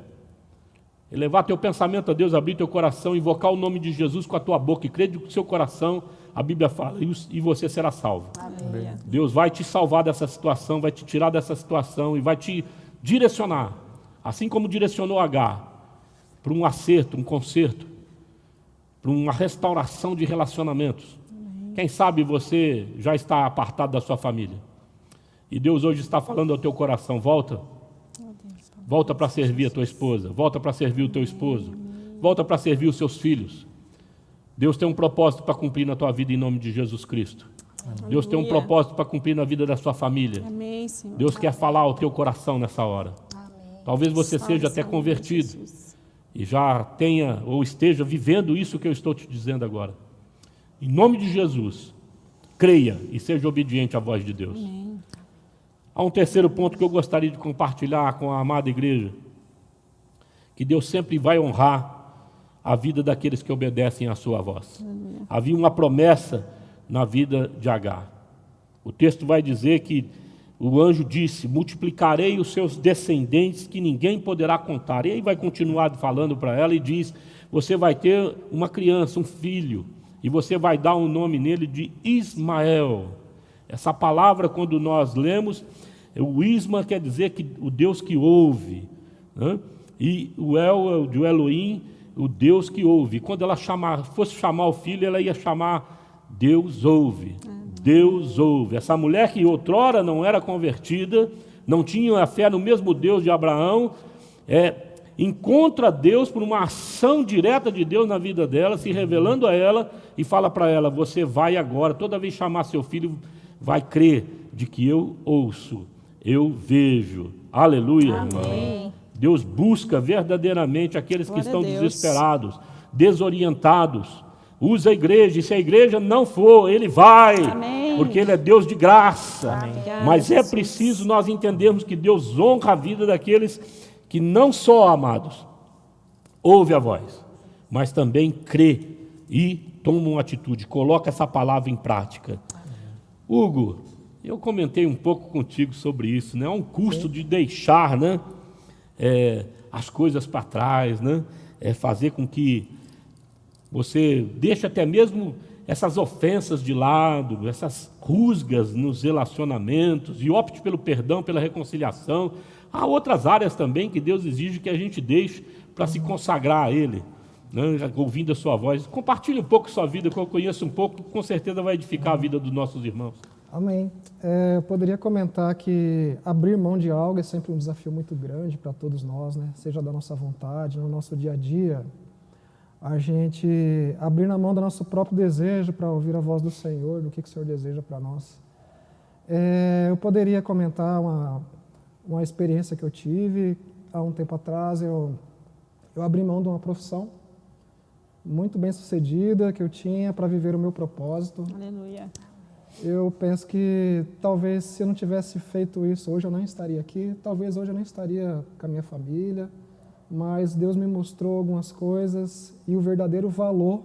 elevar teu pensamento a Deus, abrir teu coração, invocar o nome de Jesus com a tua boca e crer com o seu coração, a Bíblia fala, e você será salvo. Amém. Deus vai te salvar dessa situação, vai te tirar dessa situação e vai te direcionar, assim como direcionou Agar, para um acerto, um conserto, para uma restauração de relacionamentos. Quem sabe você já está apartado da sua família. E Deus hoje está falando ao teu coração, volta. Volta para servir a tua esposa, volta para servir o teu esposo, volta para servir os seus filhos. Deus tem um propósito para cumprir na tua vida em nome de Jesus Cristo. Deus tem um propósito para cumprir na vida da sua família. Amém, Senhor. Deus quer falar ao teu coração nessa hora. Talvez você seja até convertido e já tenha ou esteja vivendo isso que eu estou te dizendo agora. Em nome de Jesus, creia e seja obediente à voz de Deus. Amém. Há um terceiro ponto que eu gostaria de compartilhar com a amada igreja, que Deus sempre vai honrar a vida daqueles que obedecem à sua voz. Havia uma promessa na vida de Agar. O texto vai dizer que o anjo disse, multiplicarei os seus descendentes que ninguém poderá contar. E aí vai continuar falando para ela e diz, você vai ter uma criança, um filho, e você vai dar um nome nele de Ismael. Essa palavra, quando nós lemos, o Isma quer dizer que o Deus que ouve, né? E o El de Elohim, o Deus que ouve. Quando ela fosse chamar o filho, ela ia chamar Deus ouve. Deus ouve. Essa mulher que outrora não era convertida, não tinha a fé no mesmo Deus de Abraão, encontra Deus por uma ação direta de Deus na vida dela, se revelando a ela e fala para ela, você vai agora, toda vez chamar seu filho, vai crer de que eu ouço, eu vejo. Aleluia, irmão. Deus busca verdadeiramente aqueles que estão desesperados, desorientados. Usa a igreja, e se a igreja não for, Ele vai, porque Ele é Deus de graça. Mas é preciso nós entendermos que Deus honra a vida daqueles que não só, amados, ouve a voz, mas também crê e toma uma atitude, coloca essa palavra em prática. Hugo, eu comentei um pouco contigo sobre isso, né? É um custo de deixar, né? As coisas para trás, né? Fazer com que você deixe até mesmo essas ofensas de lado, essas rusgas nos relacionamentos e opte pelo perdão, pela reconciliação. Há outras áreas também que Deus exige que a gente deixe para se consagrar a Ele, né? Ouvindo a sua voz. Compartilhe um pouco sua vida, que eu conheço um pouco, com certeza vai edificar a vida dos nossos irmãos. Amém. Eu poderia comentar que abrir mão de algo é sempre um desafio muito grande para todos nós, né? Seja da nossa vontade, no nosso dia a dia, a gente abrir na mão do nosso próprio desejo para ouvir a voz do Senhor, do que o Senhor deseja para nós. Eu poderia comentar uma experiência que eu tive há um tempo atrás. Eu abri mão de uma profissão muito bem sucedida que eu tinha para viver o meu propósito. Aleluia. Eu penso que talvez se eu não tivesse feito isso hoje eu não estaria aqui, talvez hoje eu não estaria com a minha família, mas Deus me mostrou algumas coisas e o verdadeiro valor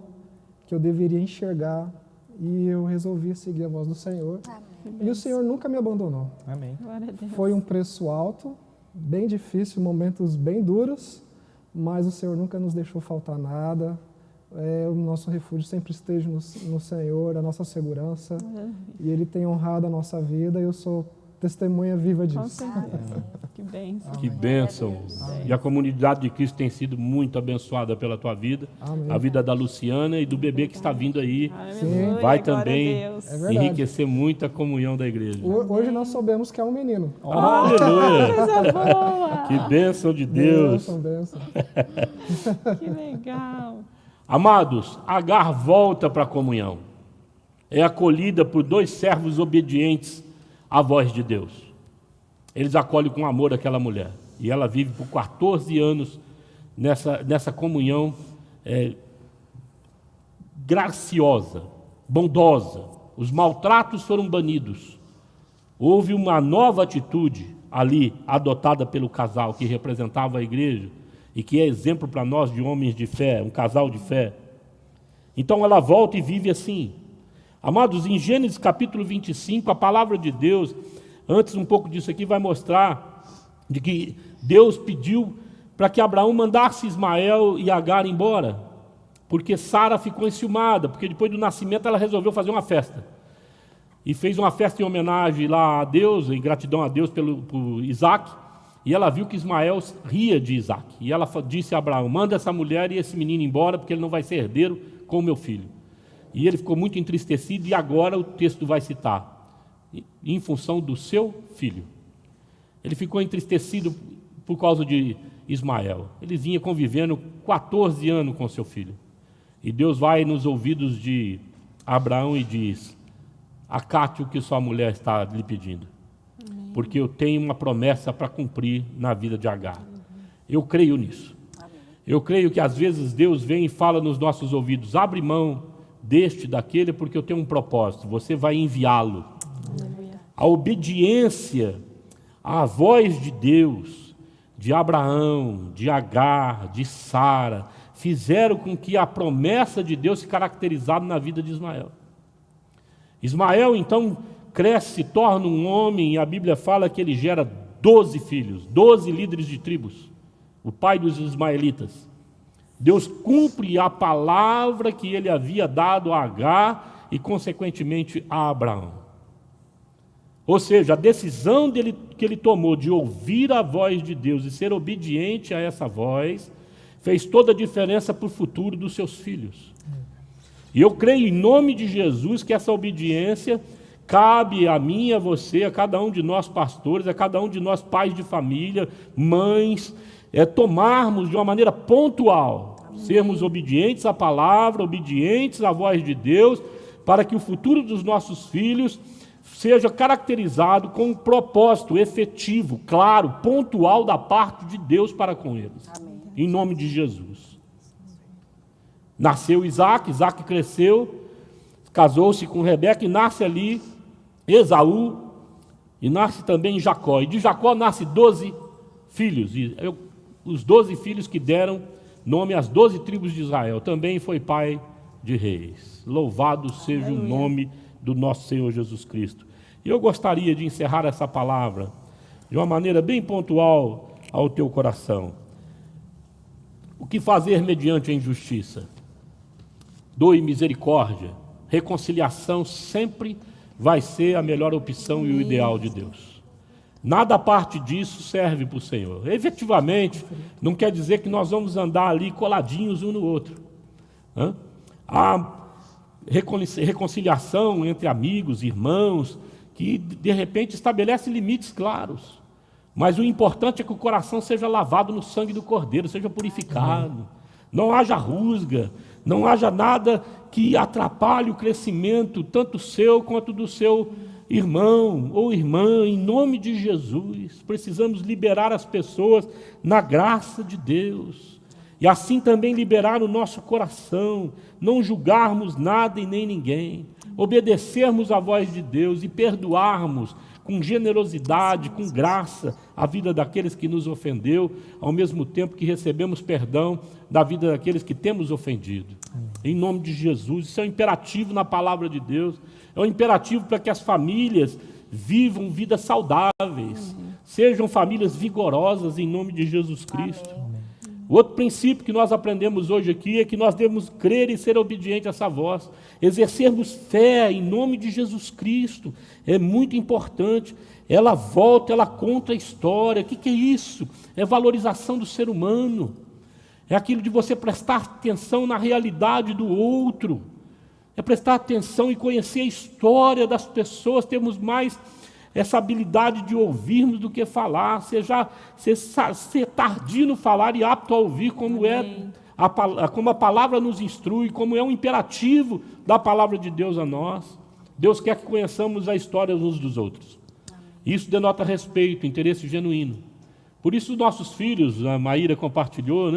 que eu deveria enxergar e eu resolvi seguir a voz do Senhor. Amém. E o Senhor nunca me abandonou. Amém. Glória a Deus. Foi um preço alto, bem difícil, momentos bem duros, mas o Senhor nunca nos deixou faltar nada. O nosso refúgio sempre esteja no Senhor, a nossa segurança, e Ele tem honrado a nossa vida, e eu sou testemunha viva disso. Com certeza. Que bênção. Que bênção. E a comunidade de Cristo tem sido muito abençoada pela tua vida, Amém. A vida da Luciana e do bebê que está vindo aí. Aleluia, vai glória a também Deus. enriquecer muito a comunhão da igreja. Hoje nós soubemos que é um menino. Aleluia! Coisa boa. Que bênção de Deus. Bênção. Que legal. Amados, Agar volta para a comunhão. É acolhida por 2 servos obedientes à voz de Deus. Eles acolhem com amor aquela mulher. E ela vive por 14 anos nessa comunhão graciosa, bondosa. Os maltratos foram banidos. Houve uma nova atitude ali, adotada pelo casal que representava a igreja, e que é exemplo para nós de homens de fé, um casal de fé. Então ela volta e vive assim. Amados, em Gênesis capítulo 25, a palavra de Deus, antes um pouco disso aqui, vai mostrar de que Deus pediu para que Abraão mandasse Ismael e Agar embora, porque Sara ficou enciumada, porque depois do nascimento ela resolveu fazer uma festa. E fez uma festa em homenagem lá a Deus, em gratidão a Deus por Isaac. E ela viu que Ismael ria de Isaac. E ela disse a Abraão, manda essa mulher e esse menino embora, porque ele não vai ser herdeiro com o meu filho. E ele ficou muito entristecido, e agora o texto vai citar, em função do seu filho. Ele ficou entristecido por causa de Ismael. Ele vinha convivendo 14 anos com seu filho. E Deus vai nos ouvidos de Abraão e diz: acate o que sua mulher está lhe pedindo, porque eu tenho uma promessa para cumprir na vida de Agar. Eu creio nisso. Eu creio que às vezes Deus vem e fala nos nossos ouvidos: abre mão deste, daquele, porque eu tenho um propósito, você vai enviá-lo. A obediência à voz de Deus, de Abraão, de Agar, de Sara, fizeram com que a promessa de Deus se caracterizasse na vida de Ismael. Ismael, então, cresce, se torna um homem, e a Bíblia fala que ele gera 12 filhos, 12 líderes de tribos, o pai dos ismaelitas. Deus cumpre a palavra que ele havia dado a Agar e, consequentemente, a Abraão. Ou seja, a decisão que ele tomou de ouvir a voz de Deus e ser obediente a essa voz fez toda a diferença para o futuro dos seus filhos. E eu creio em nome de Jesus que essa obediência cabe a mim, a você, a cada um de nós pastores, a cada um de nós pais de família, mães, tomarmos de uma maneira pontual, sermos obedientes à palavra, obedientes à voz de Deus, para que o futuro dos nossos filhos seja caracterizado com um propósito efetivo, claro, pontual da parte de Deus para com eles. Amém. Em nome de Jesus. Nasceu Isaac cresceu, casou-se com Rebeca e nasce ali Esaú, e nasce também Jacó. E de Jacó nasce 12 filhos, os 12 filhos que deram nome às 12 tribos de Israel. Também foi pai de reis. Louvado seja o nome do nosso Senhor Jesus Cristo. E eu gostaria de encerrar essa palavra de uma maneira bem pontual ao teu coração. O que fazer mediante a injustiça? Doe misericórdia. Reconciliação sempre vai ser a melhor opção e o ideal de Deus. Nada a parte disso serve para o Senhor. Efetivamente, não quer dizer que nós vamos andar ali coladinhos um no outro. Há reconciliação entre amigos, irmãos, que de repente estabelece limites claros. Mas o importante é que o coração seja lavado no sangue do Cordeiro, seja purificado. Não haja rusga, não haja nada que atrapalhe o crescimento, tanto seu quanto do seu irmão ou irmã, em nome de Jesus. Precisamos liberar as pessoas na graça de Deus. E assim também liberar o nosso coração, não julgarmos nada e nem ninguém, obedecermos à voz de Deus e perdoarmos com generosidade, com graça, a vida daqueles que nos ofendeu, ao mesmo tempo que recebemos perdão da vida daqueles que temos ofendido. Em nome de Jesus, isso é um imperativo na palavra de Deus, é um imperativo para que as famílias vivam vidas saudáveis, sejam famílias vigorosas em nome de Jesus Cristo. O outro princípio que nós aprendemos hoje aqui é que nós devemos crer e ser obedientes a essa voz, exercermos fé em nome de Jesus Cristo, é muito importante. Ela volta, ela conta a história. O que é isso? É valorização do ser humano, é aquilo de você prestar atenção na realidade do outro, é prestar atenção e conhecer a história das pessoas. Temos mais essa habilidade de ouvirmos do que falar, ser tardio no falar e apto a ouvir, como como a palavra nos instrui, como é um imperativo da palavra de Deus a nós. Deus quer que conheçamos a história uns dos outros. Isso denota respeito, interesse genuíno. Por isso, nossos filhos, a Maíra compartilhou,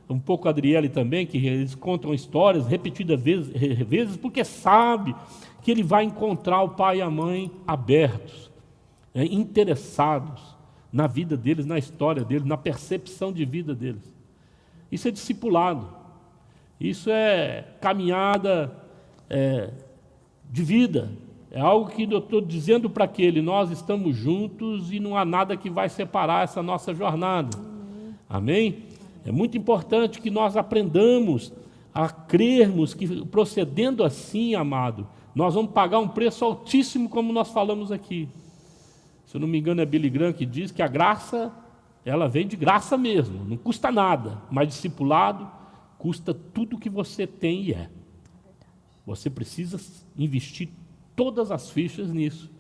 um pouco a Adriele também, que eles contam histórias repetidas vezes, porque sabe que ele vai encontrar o pai e a mãe abertos, interessados na vida deles, na história deles, na percepção de vida deles. Isso é discipulado, isso é caminhada de vida, é algo que eu estou dizendo para aquele: nós estamos juntos e não há nada que vai separar essa nossa jornada. Amém? É muito importante que nós aprendamos a crermos que, procedendo assim, amado, nós vamos pagar um preço altíssimo, como nós falamos aqui. Se eu não me engano, é Billy Graham que diz que a graça, ela vem de graça mesmo, não custa nada, mas discipulado custa tudo que você tem e é. Você precisa investir todas as fichas nisso.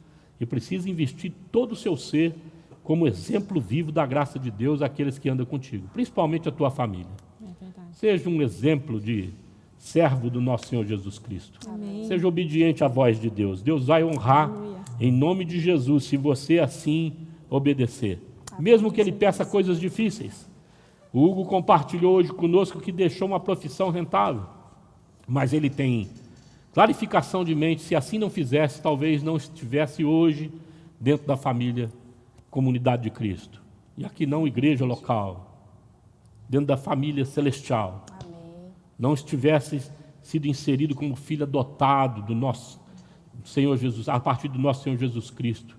E precisa investir todo o seu ser como exemplo vivo da graça de Deus àqueles que andam contigo, principalmente a tua família. É verdade. Seja um exemplo de servo do nosso Senhor Jesus Cristo. Amém. Seja obediente à voz de Deus. Deus vai honrar Aleluia. em nome de Jesus, se você assim obedecer. Mesmo que ele peça coisas difíceis. O Hugo compartilhou hoje conosco que deixou uma profissão rentável, mas ele tem clarificação de mente. Se assim não fizesse, talvez não estivesse hoje dentro da família Comunidade de Cristo. E aqui não igreja local, dentro da família celestial. Não estivesse sido inserido como filho adotado do nosso Senhor Jesus, a partir do nosso Senhor Jesus Cristo,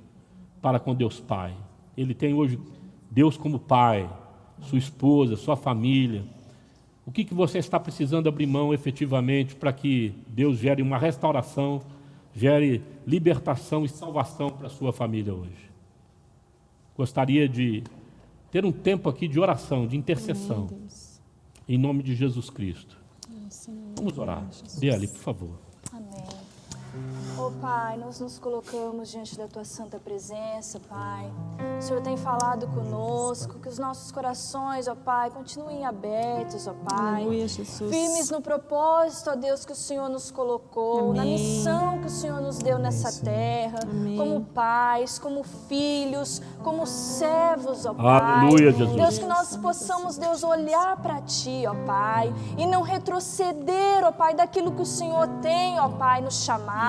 para com Deus Pai. Ele tem hoje Deus como Pai, sua esposa, sua família. O que você está precisando abrir mão efetivamente para que Deus gere uma restauração, gere libertação e salvação para a sua família hoje? Gostaria de ter um tempo aqui de oração, de intercessão, Amém, Deus. em nome de Jesus Cristo. Amém, Senhor. Vamos orar. Jesus. Dê ali, por favor. Amém. Oh Pai, nós nos colocamos diante da Tua santa presença, Pai. O Senhor tem falado conosco, que os nossos corações, ó Pai, continuem abertos, ó Pai. Aleluia, Jesus. Firmes no propósito, ó Deus, que o Senhor nos colocou, Amém. na missão que o Senhor nos deu nessa terra, Amém. como pais, como filhos, como servos, ó Pai. Aleluia, Jesus. Deus, que nós possamos, Deus, olhar para Ti, ó Pai, e não retroceder, ó Pai, daquilo que o Senhor tem, ó Pai, nos chamado,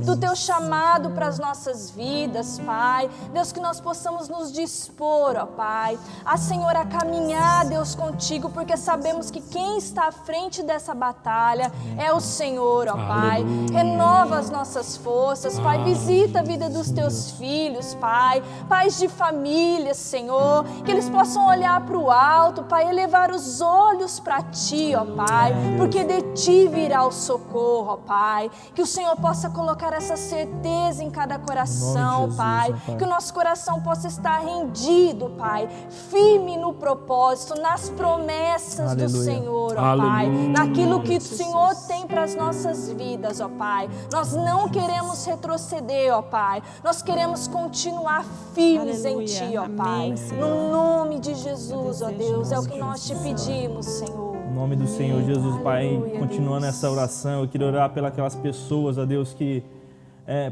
do Teu chamado para as nossas vidas, Pai. Deus, que nós possamos nos dispor, ó Pai, a Senhor, a caminhar, Deus, contigo, porque sabemos que quem está à frente dessa batalha é o Senhor, ó Pai. Aleluia. Renova as nossas forças, Pai. Visita a vida dos Teus filhos, Pai. Pais de família, Senhor, que eles possam olhar para o alto, Pai, elevar os olhos para Ti, ó Pai, porque de Ti virá o socorro, ó Pai. Que o Senhor possa colocar essa certeza em cada coração, Jesus, Pai. ó Pai. Que o nosso coração possa estar rendido, Pai, firme no propósito, nas promessas do Aleluia. Senhor, ó Aleluia. Pai. Naquilo que o Senhor tem para as nossas vidas, ó Pai. Nós não queremos retroceder, ó Pai. Nós queremos continuar firmes em Aleluia. Ti, ó Amém, Pai. Senhor. No nome de Jesus, ó desejo Deus, é o nosso que nós te pedimos, Senhor. Em nome do Senhor Jesus, Pai, Aleluia, continuando Deus. essa oração, eu queria orar pelas pessoas, ó Deus, que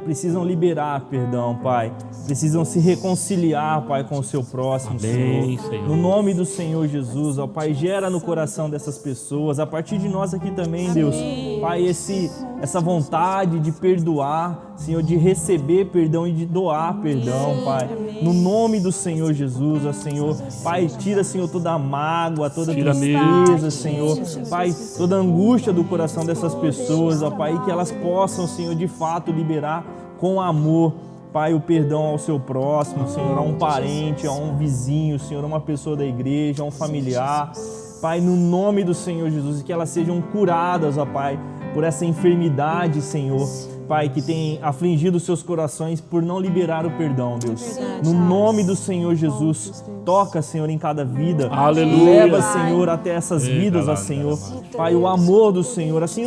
precisam liberar perdão, Pai. Precisam se reconciliar, Pai, com o seu próximo, Amém, Senhor. Senhor. No nome do Senhor Jesus, ó Pai, gera no coração dessas pessoas, a partir de nós aqui também, Deus, Pai, essa vontade de perdoar, Senhor, de receber perdão e de doar perdão, Pai. No nome do Senhor Jesus, ó Senhor. Pai, tira, Senhor, toda a mágoa, toda a Tira tristeza, mesmo. Senhor. Pai, toda a angústia do coração dessas pessoas, ó Pai, e que elas possam, Senhor, de fato liberar com amor, Pai, o perdão ao seu próximo, Senhor, a um parente, a um vizinho, Senhor, a uma pessoa da igreja, a um familiar. Pai, no nome do Senhor Jesus, e que elas sejam curadas, ó Pai, por essa enfermidade, Senhor, Pai, que tem afligido os seus corações por não liberar o perdão, Deus. No nome do Senhor Jesus, toca, Senhor, em cada vida. Aleluia. Leva, Senhor, até essas vidas, ó Senhor. Pai, o amor do Senhor, assim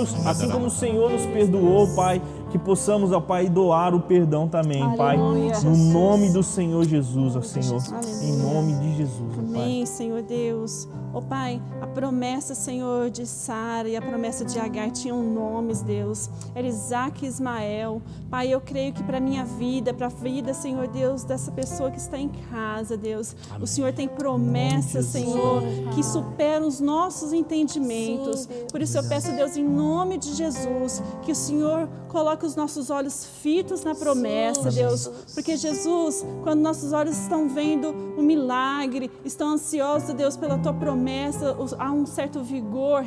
como o Senhor nos perdoou, Pai, que possamos, ó Pai, doar o perdão também, Pai. No nome do Senhor Jesus, ó Senhor. Em nome de Jesus, ó Pai. Amém, Senhor Deus. Ó Pai, a promessa, Senhor, de Sara e a promessa de Agar tinham nomes, Deus. Era Isaac e Ismael. Pai, eu creio que para a minha vida, para a vida, Senhor Deus, dessa pessoa que está em casa, Deus, o Senhor tem promessas, Senhor, que superam os nossos entendimentos. Por isso eu peço, Deus, em nome de Jesus, que o Senhor coloque os nossos olhos fitos na promessa, Deus. Porque, Jesus, quando nossos olhos estão vendo o milagre, estão ansiosos, Deus, pela Tua promessa, há um certo vigor,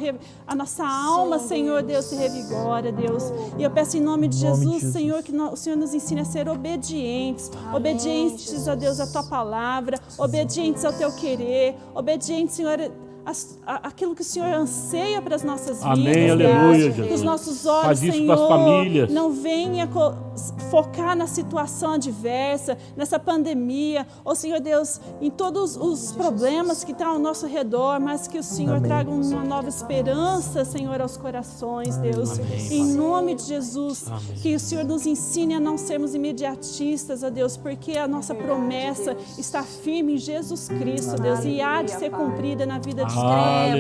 a nossa alma, Senhor Deus, se revigora, Deus. E eu peço em nome de Jesus, Senhor, que o Senhor nos ensine a ser obedientes, obedientes, ó Deus, à Tua palavra, obedientes ao Teu querer, obedientes, Senhor, aquilo que o Senhor anseia para as nossas vidas. Amém, aleluia, Deus. Jesus. Que os nossos olhos, Faz isso Senhor, com as famílias. não venha focar na situação adversa, nessa pandemia, ou Senhor Deus, em todos os problemas que estão ao nosso redor, mas que o Senhor traga uma nova esperança, Senhor, aos corações, Deus. Em nome de Jesus, que o Senhor nos ensine a não sermos imediatistas, ó Deus, porque a nossa promessa está firme em Jesus Cristo, Deus, e há de ser cumprida na vida de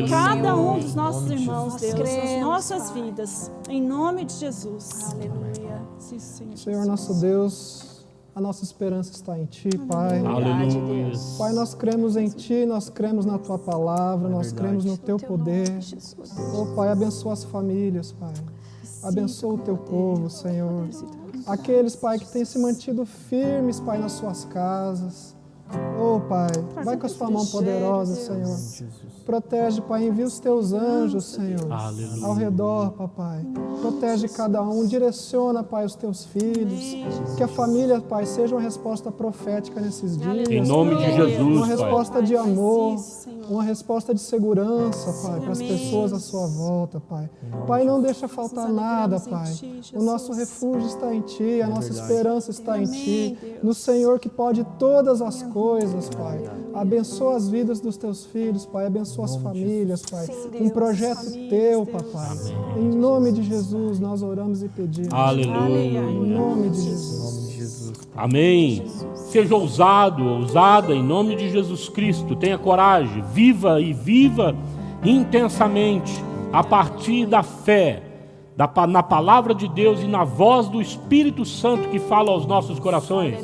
cada um dos nossos irmãos, Deus, nas nossas vidas. Em nome de Jesus. Aleluia. Sim, Senhor. Senhor nosso Deus, a nossa esperança está em Ti, Pai. Aleluia. Pai, nós cremos em Ti, nós cremos na Tua palavra, nós cremos no Teu poder. Oh, Pai, abençoa as famílias, Pai. Abençoa o Teu povo, Senhor. Aqueles, Pai, que têm se mantido firmes, Pai, nas suas casas. Oh, Pai, vai com a sua mão poderosa, Senhor. Protege, Pai, envia os Teus anjos, Senhor, ao redor, Papai. Protege cada um, direciona, Pai, os Teus filhos. Que a família, Pai, seja uma resposta profética nesses dias. Em nome de Jesus, uma Pai. resposta de amor, uma resposta de segurança, Pai, para as pessoas à sua volta, Pai. Pai, não deixa faltar nada, Pai. O nosso refúgio está em Ti, a nossa esperança está em Ti, no Senhor que pode todas as coisas, Pai. Abençoa as vidas dos Teus filhos, Pai. Abençoa as famílias, Pai. Um projeto Teu, Papai. Em nome de Jesus, nós oramos e pedimos. Aleluia. Em nome de Jesus. Amém. Seja ousado, ousada, em nome de Jesus Cristo. Tenha coragem, viva e viva intensamente a partir da fé, na palavra de Deus e na voz do Espírito Santo que fala aos nossos corações.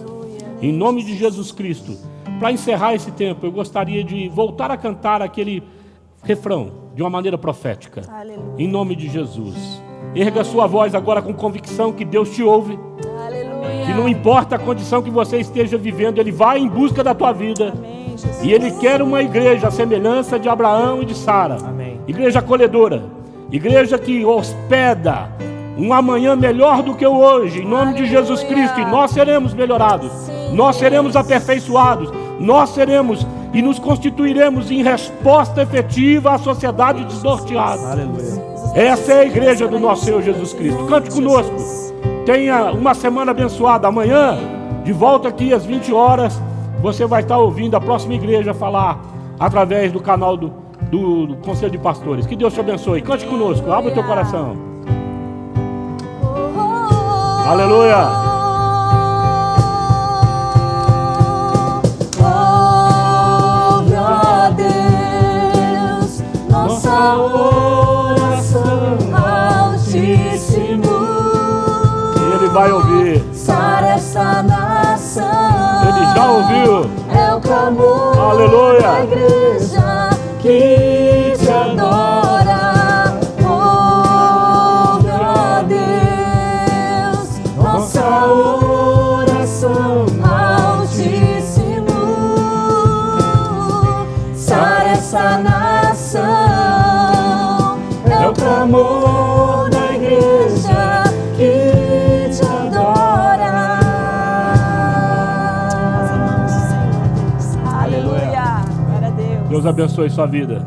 Em nome de Jesus Cristo. Para encerrar esse tempo, eu gostaria de voltar a cantar aquele refrão de uma maneira profética. Aleluia. Em nome de Jesus. Erga sua voz agora com convicção que Deus te ouve. Aleluia. Que não importa a condição que você esteja vivendo, Ele vai em busca da tua vida. Amém, Jesus. E Ele quer uma igreja à semelhança de Abraão e de Sara. Amém. Igreja acolhedora. Igreja que hospeda um amanhã melhor do que o hoje. Em nome de Jesus Cristo. E nós seremos melhorados. Nós seremos aperfeiçoados. Nós seremos e nos constituiremos em resposta efetiva à sociedade desnorteada. Aleluia. Essa é a igreja do nosso Senhor Jesus Cristo. Cante conosco. Tenha uma semana abençoada. Amanhã, de volta aqui às 20 horas, você vai estar ouvindo a próxima igreja falar através do canal do Conselho de Pastores. Que Deus te abençoe. Cante conosco. Abra o teu coração. Aleluia. Nossa oração altíssimo, Ele vai ouvir. sara essa nação. Ele já ouviu. É o clamor Aleluia. da igreja que te adora. Ouve, ó Deus, nossa oração altíssimo, sara essa nação. É o clamor da igreja que te adora. Aleluia. Glória a Deus. Deus abençoe sua vida.